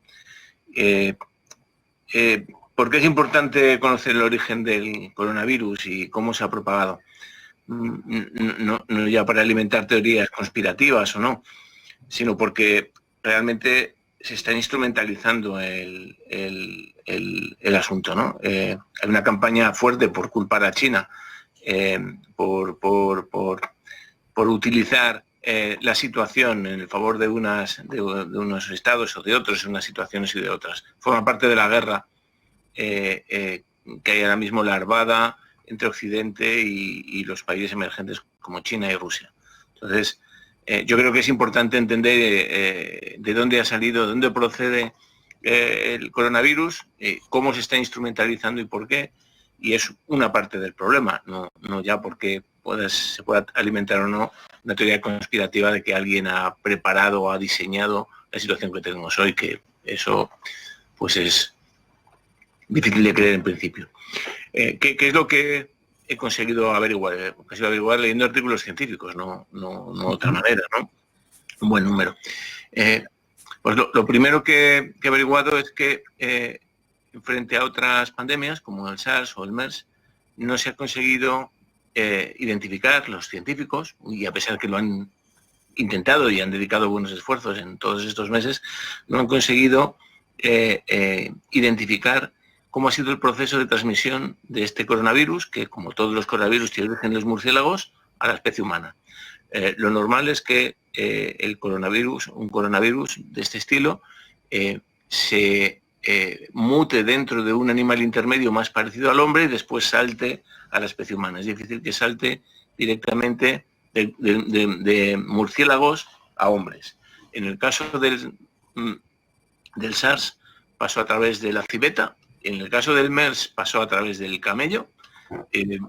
Speaker 9: ¿Por qué es importante conocer el origen del coronavirus y cómo se ha propagado? No ya para alimentar teorías conspirativas o no, sino porque realmente se está instrumentalizando el asunto, ¿no? Hay una campaña fuerte por culpar a China, por utilizar la situación en el favor de unos estados o de otros, en unas situaciones y de otras. Forma parte de la guerra que hay ahora mismo larvada entre Occidente y los países emergentes como China y Rusia. Entonces, yo creo que es importante entender de dónde ha salido, de dónde procede el coronavirus, cómo se está instrumentalizando y por qué, y es una parte del problema, no ya porque se pueda alimentar o no una teoría conspirativa de que alguien ha preparado o ha diseñado la situación que tenemos hoy, que eso pues es difícil de creer en principio. ¿Qué es lo que he conseguido averiguar? He conseguido averiguar leyendo artículos científicos, no de otra manera, ¿no? Un buen número. Pues lo primero que he averiguado es que frente a otras pandemias, como el SARS o el MERS, no se ha conseguido identificar los científicos, y a pesar que lo han intentado y han dedicado buenos esfuerzos en todos estos meses, no han conseguido identificar cómo ha sido el proceso de transmisión de este coronavirus, que como todos los coronavirus tiene origen en los murciélagos, a la especie humana. Lo normal es que un coronavirus de este estilo se mute dentro de un animal intermedio más parecido al hombre y después salte a la especie humana. Es difícil que salte directamente de murciélagos a hombres. En el caso del SARS pasó a través de la civeta. En el caso del MERS pasó a través del camello.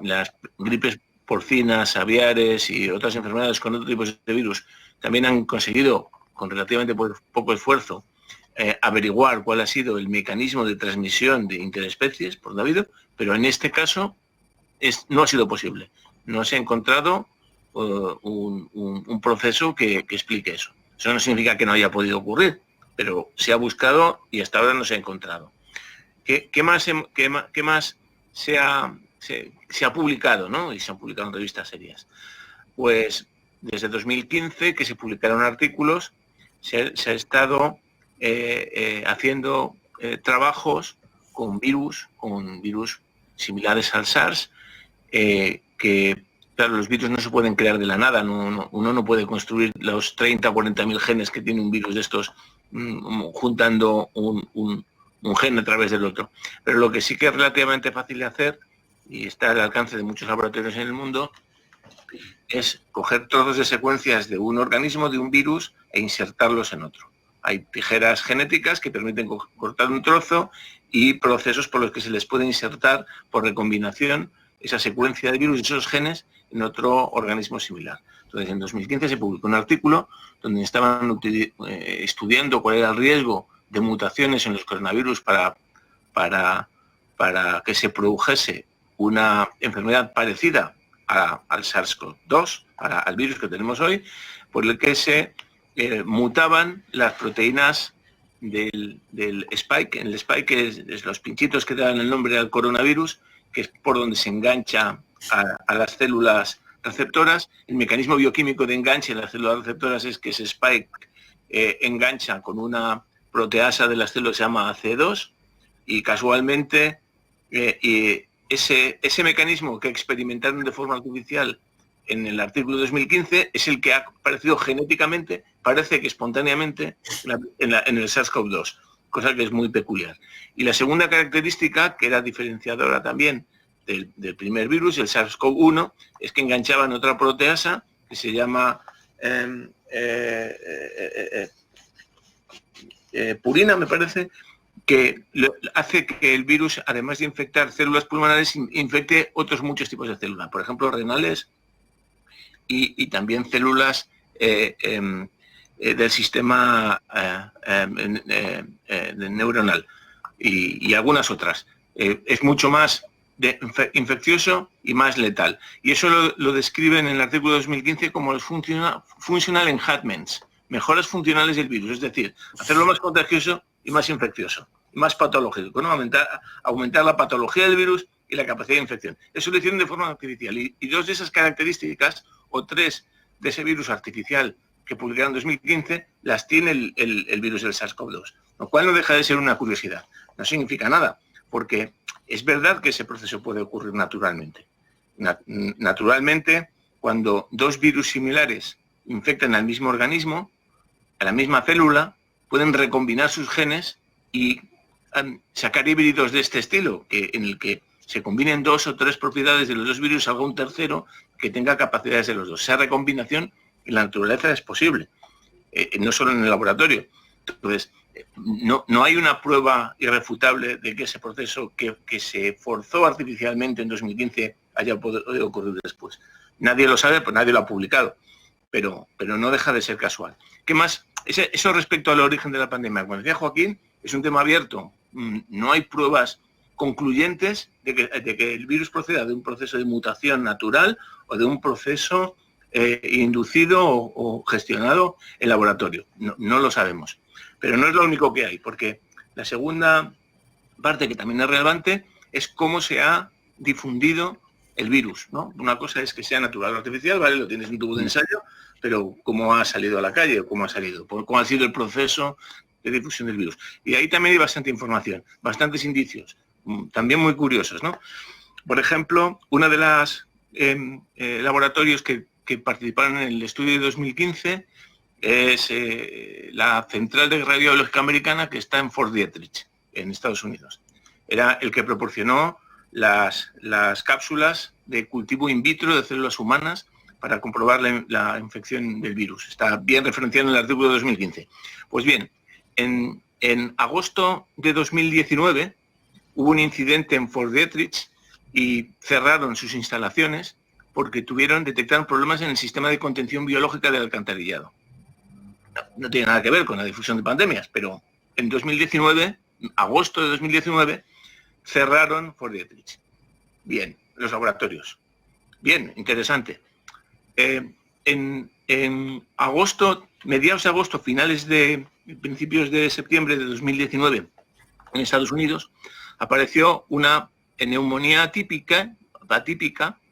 Speaker 9: Las gripes porcinas, aviares y otras enfermedades con otros tipos de virus también han conseguido, con relativamente poco esfuerzo, averiguar cuál ha sido el mecanismo de transmisión de interespecies por David, pero en este caso no ha sido posible. No se ha encontrado un proceso que explique eso. Eso no significa que no haya podido ocurrir, pero se ha buscado y hasta ahora no se ha encontrado. ¿Qué más se ha publicado, ¿no? Y se han publicado en revistas serias? Pues desde 2015 que se publicaron artículos, se ha estado haciendo trabajos con virus similares al SARS, que claro, los virus no se pueden crear de la nada, uno no puede construir los 30 o 40.000 genes que tiene un virus de estos juntando un gen a través del otro. Pero lo que sí que es relativamente fácil de hacer, y está al alcance de muchos laboratorios en el mundo, es coger trozos de secuencias de un organismo, de un virus, e insertarlos en otro. Hay tijeras genéticas que permiten cortar un trozo y procesos por los que se les puede insertar por recombinación esa secuencia de virus y esos genes en otro organismo similar. Entonces, en 2015 se publicó un artículo donde estaban estudiando cuál era el riesgo de mutaciones en los coronavirus para que se produjese una enfermedad parecida al SARS-CoV-2, al virus que tenemos hoy, por el que se mutaban las proteínas del spike. El spike es los pinchitos que dan el nombre al coronavirus, que es por donde se engancha a las células receptoras. El mecanismo bioquímico de enganche en las células receptoras es que ese spike engancha con una proteasa de las células que se llama AC2 y casualmente ese mecanismo que experimentaron de forma artificial en el artículo 2015 es el que ha aparecido genéticamente, parece que espontáneamente, en el SARS-CoV-2, cosa que es muy peculiar. Y la segunda característica, que era diferenciadora también del primer virus, el SARS-CoV-1, es que enganchaban otra proteasa que se llama purina, me parece, que hace que el virus, además de infectar células pulmonares, infecte otros muchos tipos de células, por ejemplo, renales y también células del sistema neuronal y algunas otras. Es mucho más infeccioso y más letal. Y eso lo describen en el artículo 2015 como los functional enhancements, mejoras funcionales del virus, es decir, hacerlo más contagioso y más infeccioso, y más patológico, ¿no? Aumentar la patología del virus y la capacidad de infección. Eso lo hicieron de forma artificial. Y dos de esas características, o tres de ese virus artificial que publicaron en 2015, las tiene el virus del SARS-CoV-2, lo cual no deja de ser una curiosidad. No significa nada, porque es verdad que ese proceso puede ocurrir naturalmente. Naturalmente, cuando dos virus similares infectan al mismo organismo, a la misma célula, pueden recombinar sus genes y sacar híbridos de este estilo, en el que se combinen dos o tres propiedades de los dos virus, salga un tercero que tenga capacidades de los dos. Esa recombinación en la naturaleza es posible, no solo en el laboratorio. Entonces, no hay una prueba irrefutable de que ese proceso que se forzó artificialmente en 2015 haya podido ocurrir después. Nadie lo sabe, pues nadie lo ha publicado, pero no deja de ser casual. ¿Qué más? Eso respecto al origen de la pandemia. Como decía Joaquín, es un tema abierto. No hay pruebas concluyentes de que el virus proceda de un proceso de mutación natural o de un proceso inducido o gestionado en laboratorio. No lo sabemos. Pero no es lo único que hay, porque la segunda parte, que también es relevante, es cómo se ha difundido el virus, ¿no? Una cosa es que sea natural o artificial, ¿vale? Lo tienes en un tubo de ensayo, pero cómo ha salido a la calle, o cómo ha sido el proceso de difusión del virus. Y ahí también hay bastante información, bastantes indicios, también muy curiosos, ¿no? Por ejemplo, una de las laboratorios que participaron en el estudio de 2015 es la Central de Radiológica Americana, que está en Fort Detrick, en Estados Unidos. Era el que proporcionó las cápsulas de cultivo in vitro de células humanas para comprobar la infección del virus. Está bien referenciado en el artículo de 2015. Pues bien, en agosto de 2019 hubo un incidente en Fort Detrick y cerraron sus instalaciones porque detectaron problemas en el sistema de contención biológica del alcantarillado. No tiene nada que ver con la difusión de pandemias, pero en 2019, agosto de 2019, cerraron Fort Detrick. Bien, los laboratorios. Bien, interesante. En agosto, mediados de agosto, principios de septiembre de 2019, en Estados Unidos, apareció una neumonía atípica,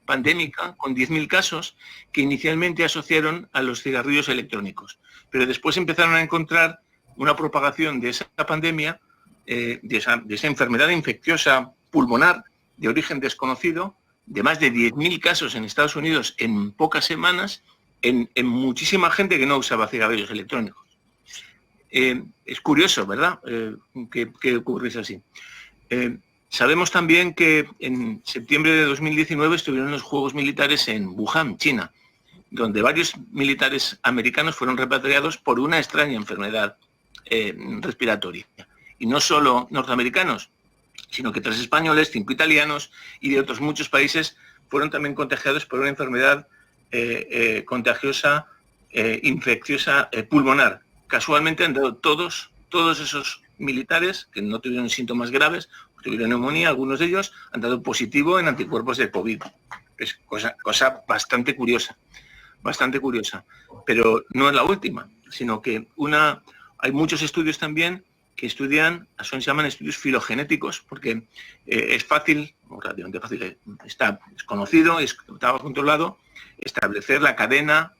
Speaker 9: pandémica, con 10.000 casos, que inicialmente asociaron a los cigarrillos electrónicos. Pero después empezaron a encontrar una propagación de esa pandemia, de esa enfermedad infecciosa pulmonar de origen desconocido, de más de 10.000 casos en Estados Unidos en pocas semanas, en muchísima gente que no usaba cigarrillos electrónicos. Es curioso, ¿verdad?, que ocurriese así. Sabemos también que en septiembre de 2019 estuvieron los Juegos Militares en Wuhan, China, donde varios militares americanos fueron repatriados por una extraña enfermedad respiratoria. Y no solo norteamericanos, sino que 3 españoles, 5 italianos y de otros muchos países fueron también contagiados por una enfermedad contagiosa, infecciosa pulmonar. Casualmente han dado todos esos militares que no tuvieron síntomas graves, tuvieron neumonía, algunos de ellos han dado positivo en anticuerpos de COVID. Es cosa bastante curiosa, pero no es la última, sino que hay muchos estudios también que estudian, se llaman estudios filogenéticos, porque es fácil, relativamente fácil, es conocido, está controlado, establecer la cadena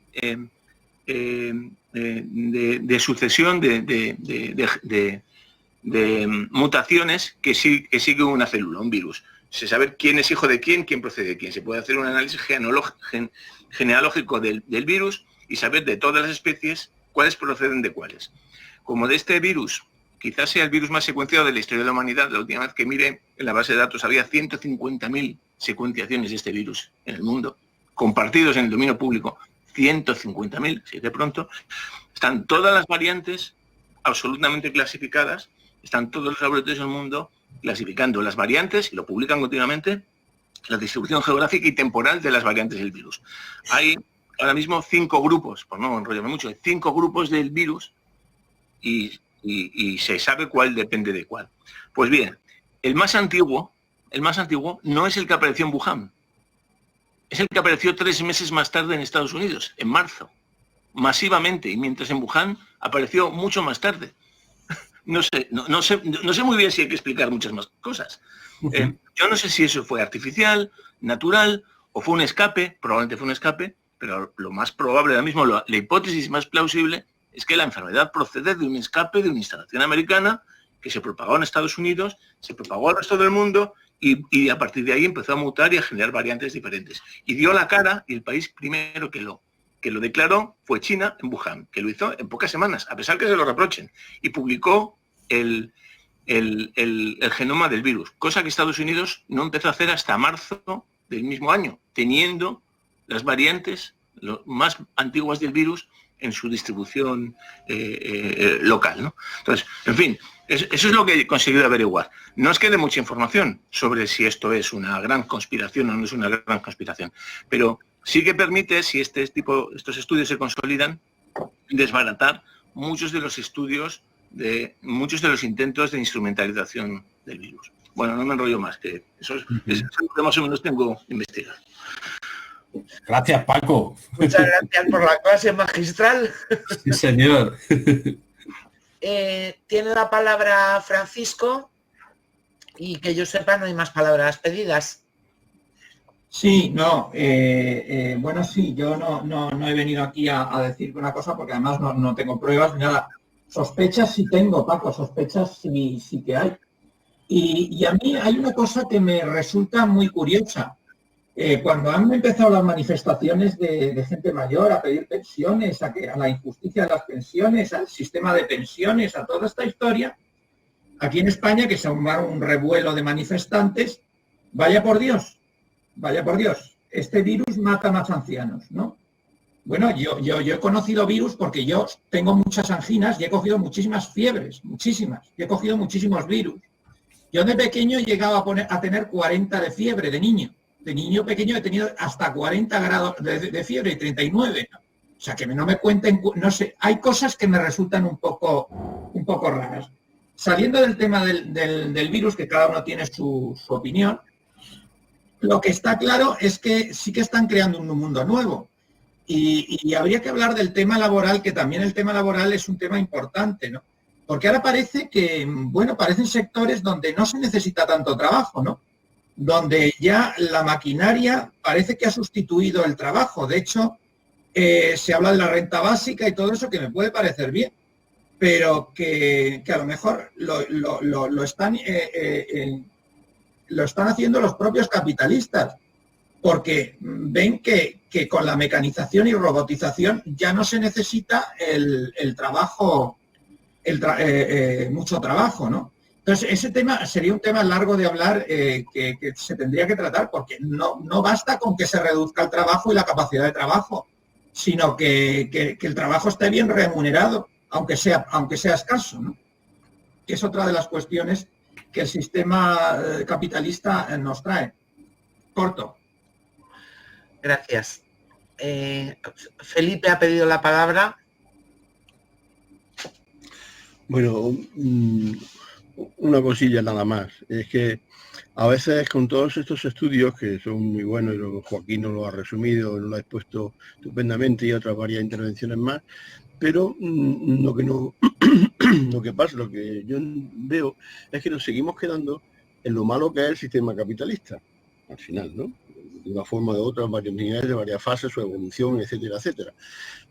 Speaker 9: de sucesión de mutaciones que sigue una célula, un virus. Se sabe quién es hijo de quién procede de quién. Se puede hacer un análisis genealógico del virus y saber de todas las especies cuáles proceden de cuáles. Como de este virus, quizás sea el virus más secuenciado de la historia de la humanidad, la última vez que miré en la base de datos había 150.000 secuenciaciones de este virus en el mundo, compartidos en el dominio público, 150.000, si de pronto, están todas las variantes absolutamente clasificadas, están todos los laboratorios del mundo clasificando las variantes, y lo publican continuamente, la distribución geográfica y temporal de las variantes del virus. Hay ahora mismo 5 grupos, por no enrollarme mucho, 5 grupos del virus y se sabe cuál depende de cuál. Pues bien, el más antiguo no es el que apareció en Wuhan, es el que apareció 3 meses más tarde en Estados Unidos, en marzo, masivamente, y mientras en Wuhan apareció mucho más tarde. No sé muy bien si hay que explicar muchas más cosas. Yo no sé si eso fue artificial, natural, o fue un escape, probablemente fue un escape, pero lo más probable ahora mismo, la hipótesis más plausible, es que la enfermedad procede de un escape de una instalación americana que se propagó en Estados Unidos, se propagó al resto del mundo y a partir de ahí empezó a mutar y a generar variantes diferentes. Y dio la cara, y el país primero que lo declaró fue China, en Wuhan, que lo hizo en pocas semanas, a pesar que se lo reprochen, y publicó el genoma del virus, cosa que Estados Unidos no empezó a hacer hasta marzo del mismo año, teniendo las variantes más antiguas del virus en su distribución local, ¿no? Entonces, en fin, eso es lo que he conseguido averiguar. No es que dé mucha información sobre si esto es una gran conspiración o no es una gran conspiración, pero sí que permite, si estos estudios se consolidan, desbaratar muchos de los estudios, muchos de los intentos de instrumentalización del virus. Bueno, no me enrollo más, que eso es lo que más o menos tengo investigado.
Speaker 1: Gracias, Paco.
Speaker 3: Muchas gracias por la clase magistral.
Speaker 1: Sí, señor.
Speaker 3: Tiene la palabra Francisco y que yo sepa no hay más palabras pedidas.
Speaker 5: Sí, no, bueno, sí, yo no he venido aquí a decir una cosa porque además no tengo pruebas ni nada. Sospechas sí tengo, Paco, sospechas sí que hay. Y a mí hay una cosa que me resulta muy curiosa. Cuando han empezado las manifestaciones de gente mayor a pedir pensiones, a la injusticia de las pensiones, al sistema de pensiones, a toda esta historia, aquí en España, que se armaron un revuelo de manifestantes, vaya por Dios, este virus mata más ancianos, ¿no? Bueno, yo he conocido virus porque yo tengo muchas anginas y he cogido muchísimas fiebres, muchísimas, y he cogido muchísimos virus. Yo de pequeño he llegado a tener 40 de fiebre, de niño. De niño pequeño he tenido hasta 40 grados de fiebre y 39. ¿No? O sea, que no me cuenten, no sé, hay cosas que me resultan un poco raras. Saliendo del tema del virus, que cada uno tiene su opinión, lo que está claro es que sí que están creando un mundo nuevo. Y habría que hablar del tema laboral, que también el tema laboral es un tema importante, ¿no? Porque ahora parece que, bueno, parecen sectores donde no se necesita tanto trabajo, ¿no? Donde ya la maquinaria parece que ha sustituido el trabajo. De hecho, se habla de la renta básica y todo eso, que me puede parecer bien, pero que a lo mejor lo están haciendo los propios capitalistas, porque ven que con la mecanización y robotización ya no se necesita el trabajo, mucho trabajo, ¿no? Entonces, ese tema sería un tema largo de hablar que se tendría que tratar, porque no basta con que se reduzca el trabajo y la capacidad de trabajo, sino que el trabajo esté bien remunerado, aunque sea escaso, ¿no? Que es otra de las cuestiones que el sistema capitalista nos trae. Corto.
Speaker 3: Gracias. Felipe ha pedido la palabra.
Speaker 10: Bueno, una cosilla nada más. Es que a veces con todos estos estudios, que son muy buenos, y Joaquín nos lo ha resumido, nos lo ha expuesto estupendamente, y otras varias intervenciones más, pero lo que yo veo es que nos seguimos quedando en lo malo que es el sistema capitalista, al final, ¿no? De una forma o de otra, varios niveles, varias fases, su evolución, etcétera, etcétera.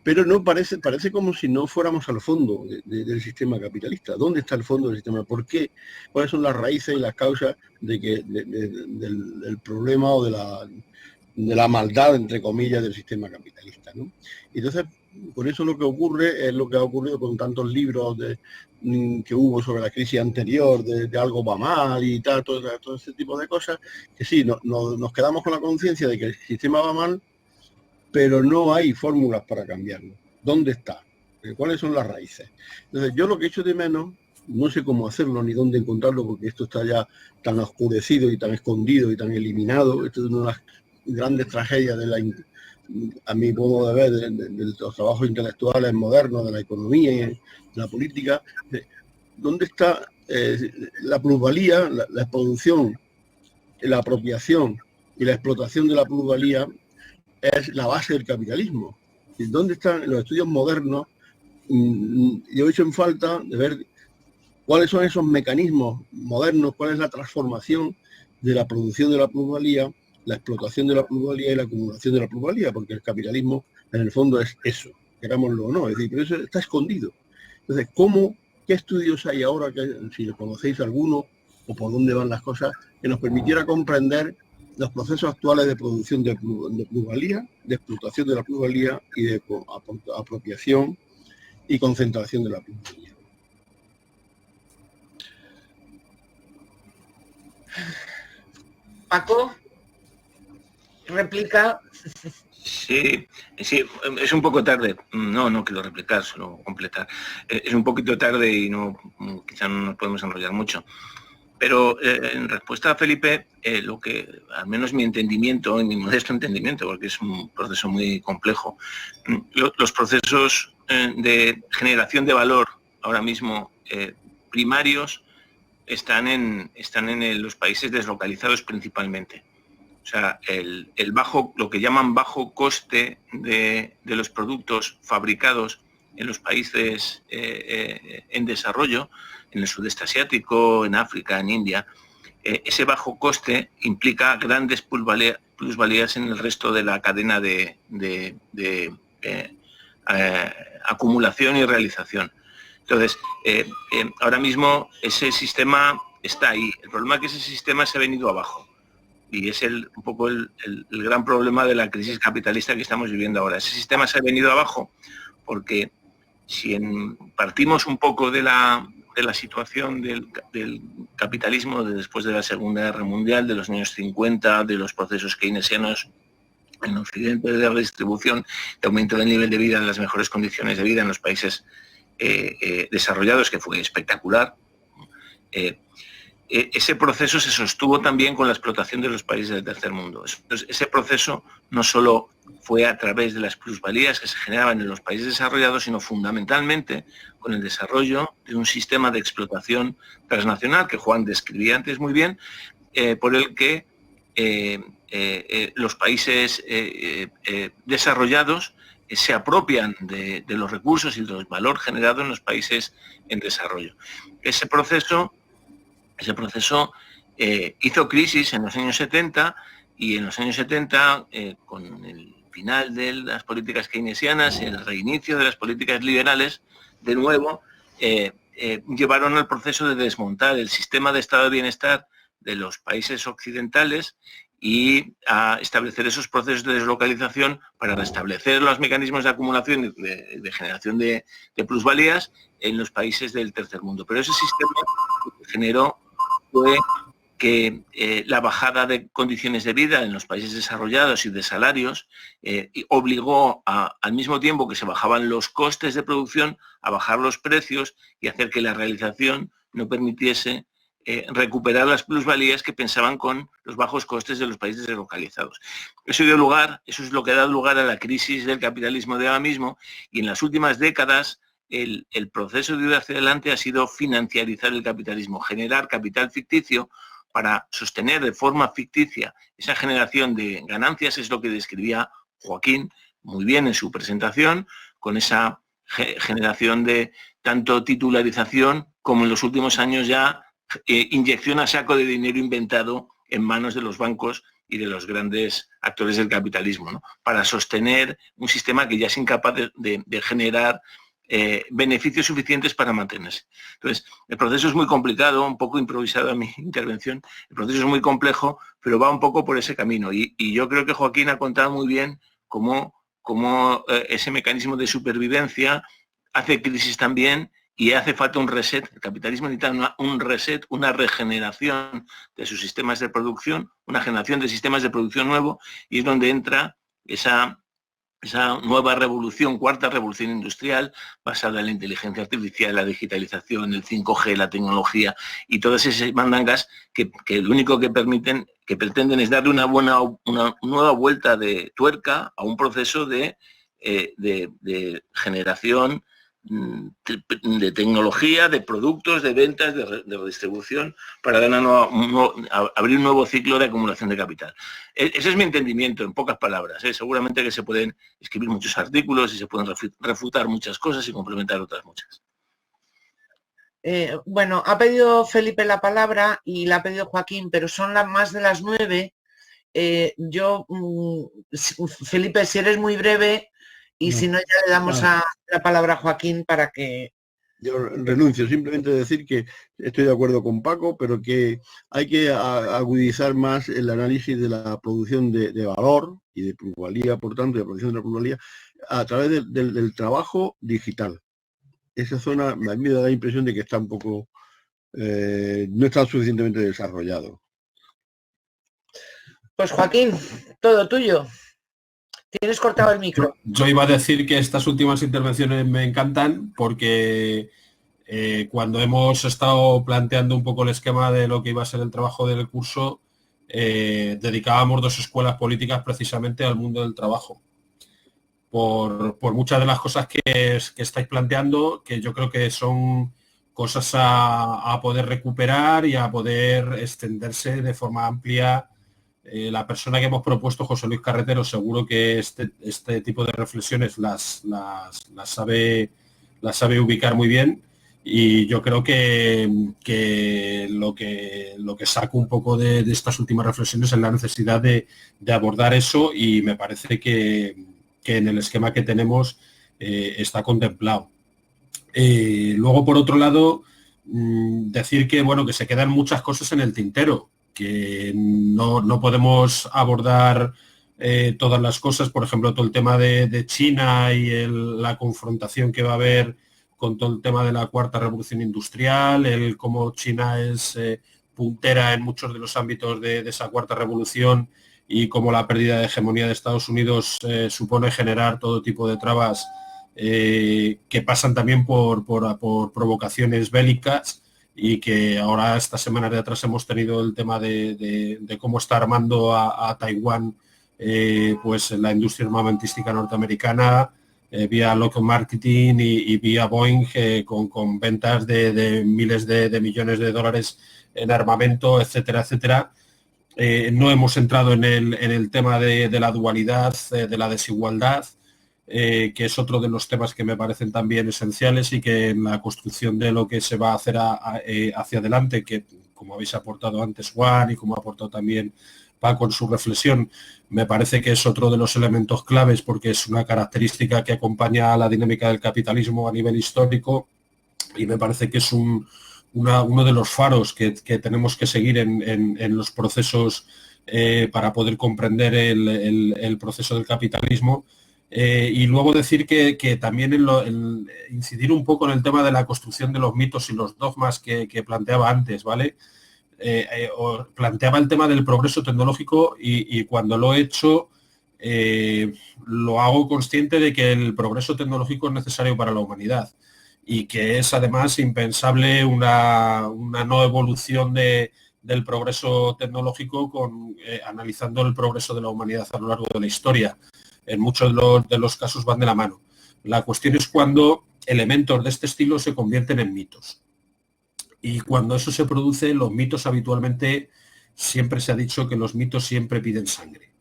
Speaker 10: Pero no parece como si no fuéramos al fondo del sistema capitalista. ¿Dónde está el fondo del sistema? ¿Por qué? ¿Cuáles son las raíces y las causas del problema o de la maldad, entre comillas, del sistema capitalista, ¿no? Entonces, por eso lo que ocurre es lo que ha ocurrido con tantos libros que hubo sobre la crisis anterior, de algo va mal y tal, todo ese tipo de cosas, que sí, nos quedamos con la conciencia de que el sistema va mal, pero no hay fórmulas para cambiarlo. ¿Dónde está? ¿Cuáles son las raíces? Entonces, yo lo que echo de menos, no sé cómo hacerlo ni dónde encontrarlo, porque esto está ya tan oscurecido y tan escondido y tan eliminado. Esto es una de las grandes tragedias a mi modo de ver, de los trabajos intelectuales modernos, de la economía y de la política. ¿Dónde está la plusvalía, la producción, la apropiación y la explotación de la plusvalía? Es la base del capitalismo. ¿Y dónde están los estudios modernos? Yo he hecho en falta de ver cuáles son esos mecanismos modernos, cuál es la transformación de la producción de la plusvalía, la explotación de la plusvalía y la acumulación de la plusvalía, porque el capitalismo en el fondo es eso, querámoslo o no, es decir, pero eso está escondido. Entonces, ¿qué estudios hay ahora, si lo conocéis alguno, o por dónde van las cosas, que nos permitiera comprender los procesos actuales de producción de plusvalía, de explotación de la plusvalía y de apropiación y concentración de la plusvalía?
Speaker 3: Paco, replica.
Speaker 9: Sí, es un poco tarde. No quiero replicar, solo completar. Es un poquito tarde y quizá no nos podemos enrollar mucho. Pero en respuesta a Felipe, lo que, al menos mi entendimiento, mi modesto entendimiento, porque es un proceso muy complejo, los procesos de generación de valor ahora mismo primarios están en los países deslocalizados principalmente. O sea, lo que llaman bajo coste de los productos fabricados en los países en desarrollo, en el sudeste asiático, en África, en India, ese bajo coste implica grandes plusvalías en el resto de la cadena de acumulación y realización. Entonces, ahora mismo ese sistema está ahí. El problema es que ese sistema se ha venido abajo. Y es un poco el gran problema de la crisis capitalista que estamos viviendo ahora. Ese sistema se ha venido abajo porque si partimos un poco de la situación del capitalismo después de la Segunda Guerra Mundial, de los años 50, de los procesos keynesianos en Occidente, de la redistribución, de aumento del nivel de vida, de las mejores condiciones de vida en los países desarrollados, que fue espectacular, ese proceso se sostuvo también con la explotación de los países del tercer mundo. Entonces, ese proceso no solo fue a través de las plusvalías que se generaban en los países desarrollados, sino fundamentalmente con el desarrollo de un sistema de explotación transnacional que Juan describía antes muy bien, por el que los países desarrollados se apropian de los recursos y del valor generado en los países en desarrollo. Ese proceso hizo crisis en los años 70 y en los años 70, con el final de las políticas keynesianas, el reinicio de las políticas liberales, de nuevo, llevaron al proceso de desmontar el sistema de estado de bienestar de los países occidentales y a establecer esos procesos de deslocalización para restablecer los mecanismos de acumulación y de generación de plusvalías en los países del tercer mundo. Pero ese sistema lo que generó fue que la bajada de condiciones de vida en los países desarrollados y de salarios obligó al mismo tiempo que se bajaban los costes de producción, a bajar los precios y hacer que la realización no permitiese recuperar las plusvalías que pensaban con los bajos costes de los países deslocalizados. Eso es lo que ha dado lugar a la crisis del capitalismo de ahora mismo, y en las últimas décadas el proceso de ir hacia adelante ha sido financiarizar el capitalismo, generar capital ficticio para sostener de forma ficticia esa generación de ganancias. Es lo que describía Joaquín muy bien en su presentación, con esa generación de tanto titularización como en los últimos años ya inyección a saco de dinero inventado en manos de los bancos y de los grandes actores del capitalismo, ¿no? Para sostener un sistema que ya es incapaz de generar beneficios suficientes para mantenerse. Entonces, el proceso es muy complicado, un poco improvisada mi intervención, el proceso es muy complejo, pero va un poco por ese camino. Y yo creo que Joaquín ha contado muy bien cómo ese mecanismo de supervivencia hace crisis también, y hace falta un reset. El capitalismo necesita un reset, una regeneración de sus sistemas de producción, una generación de sistemas de producción nuevo, y es donde entra esa nueva revolución, cuarta revolución industrial, basada en la inteligencia artificial, la digitalización, el 5G, la tecnología y todas esas mandangas que lo único que pretenden es darle una nueva vuelta de tuerca a un proceso de generación de tecnología, de productos, de ventas, de redistribución, para dar abrir un nuevo ciclo de acumulación de capital. Ese es mi entendimiento, en pocas palabras. Seguramente que se pueden escribir muchos artículos y se pueden refutar muchas cosas y complementar otras muchas.
Speaker 3: Bueno, ha pedido Felipe la palabra y la ha pedido Joaquín, pero son más de las 9. Felipe, si eres muy breve, y si no, ya le damos la palabra a Joaquín para que...
Speaker 10: Yo renuncio, simplemente decir que estoy de acuerdo con Paco, pero que hay que agudizar más el análisis de la producción de valor y de plusvalía, por tanto, de la producción de la plusvalía, a través del trabajo digital. Esa zona a mí me da la impresión de que está un poco... no está suficientemente desarrollado.
Speaker 3: Pues Joaquín, todo tuyo. Tienes cortado el micro.
Speaker 1: Yo iba a decir que estas últimas intervenciones me encantan porque cuando hemos estado planteando un poco el esquema de lo que iba a ser el trabajo del curso, dedicábamos 2 escuelas políticas precisamente al mundo del trabajo. Por muchas de las cosas que estáis planteando, que yo creo que son cosas a poder recuperar y a poder extenderse de forma amplia. La persona que hemos propuesto, José Luis Carretero, seguro que este tipo de reflexiones las sabe ubicar muy bien, y yo creo que lo que saco un poco de estas últimas reflexiones es la necesidad de abordar eso, y me parece que en el esquema que tenemos está contemplado. Luego, por otro lado, decir que se quedan muchas cosas en el tintero, que no podemos abordar todas las cosas. Por ejemplo, todo el tema de China y la confrontación que va a haber con todo el tema de la cuarta revolución industrial, cómo China es puntera en muchos de los ámbitos de esa cuarta revolución, y cómo la pérdida de hegemonía de Estados Unidos supone generar todo tipo de trabas que pasan también por provocaciones bélicas, y que ahora estas semanas de atrás hemos tenido el tema de cómo está armando a Taiwán pues la industria armamentística norteamericana vía Lockheed Martin y vía Boeing con ventas de miles de millones de dólares en armamento, etcétera, etcétera. No hemos entrado en el tema de la dualidad, de la desigualdad, que es otro de los temas que me parecen también esenciales, y que en la construcción de lo que se va a hacer hacia adelante, que como habéis aportado antes Juan y como ha aportado también Paco en su reflexión, me parece que es otro de los elementos claves, porque es una característica que acompaña a la dinámica del capitalismo a nivel histórico, y me parece que es uno de los faros que tenemos que seguir en los procesos para poder comprender el proceso del capitalismo. Y luego decir que también incidir un poco en el tema de la construcción de los mitos y los dogmas que planteaba antes, ¿vale? os planteaba el tema del progreso tecnológico y cuando lo he hecho lo hago consciente de que el progreso tecnológico es necesario para la humanidad y que es además impensable una no evolución del progreso tecnológico analizando el progreso de la humanidad a lo largo de la historia. En muchos de los casos van de la mano. La cuestión es cuando elementos de este estilo se convierten en mitos. Y cuando eso se produce, los mitos habitualmente, siempre se ha dicho que los mitos siempre piden sangre.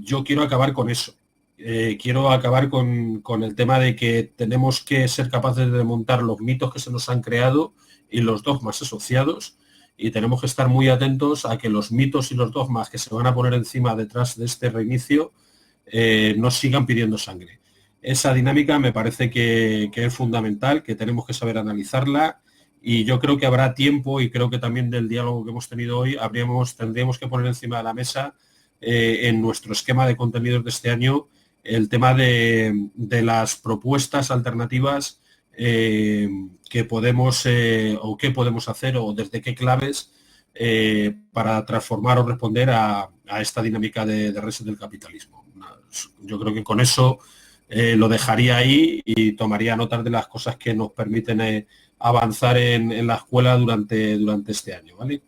Speaker 1: Yo quiero acabar con eso. Quiero acabar con el tema de que tenemos que ser capaces de desmontar los mitos que se nos han creado y los dogmas asociados, y tenemos que estar muy atentos a que los mitos y los dogmas que se van a poner encima detrás de este reinicio no sigan pidiendo sangre. Esa dinámica me parece que es fundamental, que tenemos que saber analizarla, y yo creo que habrá tiempo, y creo que también del diálogo que hemos tenido hoy tendríamos que poner encima de la mesa en nuestro esquema de contenidos de este año el tema de las propuestas alternativas que podemos o qué podemos hacer o desde qué claves para transformar o responder a esta dinámica de reset del capitalismo. Yo creo que con eso lo dejaría ahí y tomaría notas de las cosas que nos permiten avanzar en la escuela durante este año, ¿vale?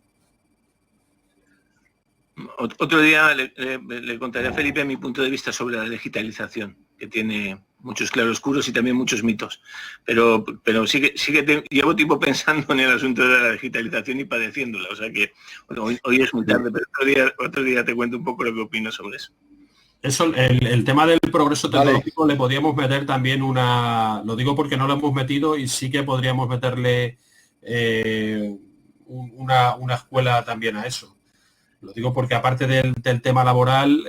Speaker 9: Otro día le contaré a Felipe mi punto de vista sobre la digitalización, que tiene muchos claroscuros y también muchos mitos. Pero llevo tiempo pensando en el asunto de la digitalización y padeciéndola. O sea que bueno, hoy es muy tarde, pero otro día te cuento un poco lo que opino sobre eso.
Speaker 1: Eso, el tema del progreso tecnológico le podríamos meter también lo digo porque no lo hemos metido y sí que podríamos meterle una escuela también a eso. Lo digo porque aparte del tema laboral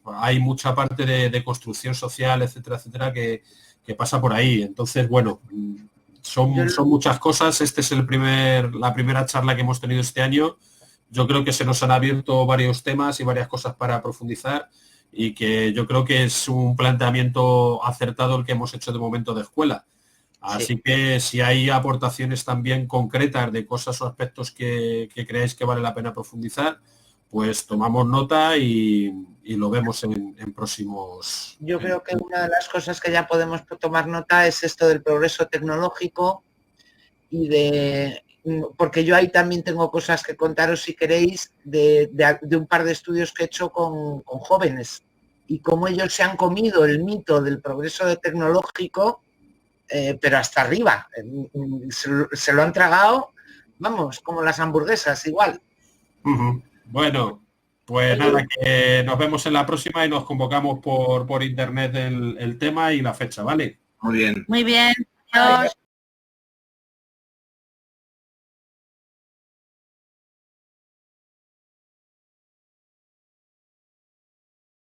Speaker 1: hay mucha parte de construcción social, etcétera, etcétera, que pasa por ahí. Entonces, bueno, son muchas cosas. Este es la primera charla que hemos tenido este año. Yo creo que se nos han abierto varios temas y varias cosas para profundizar, y que yo creo que es un planteamiento acertado el que hemos hecho de momento de escuela. Así que si hay aportaciones también concretas de cosas o aspectos que creáis que vale la pena profundizar, pues tomamos nota y lo vemos en próximos...
Speaker 3: Yo creo que una de las cosas que ya podemos tomar nota es esto del progreso tecnológico porque yo ahí también tengo cosas que contaros si queréis de un par de estudios que he hecho con jóvenes y cómo ellos se han comido el mito del progreso tecnológico, pero hasta arriba. Se lo han tragado, vamos, como las hamburguesas, igual.
Speaker 1: Bueno, pues nada, que nos vemos en la próxima y nos convocamos por internet el tema y la fecha, ¿vale?
Speaker 9: Muy bien.
Speaker 8: Muy bien. Adiós.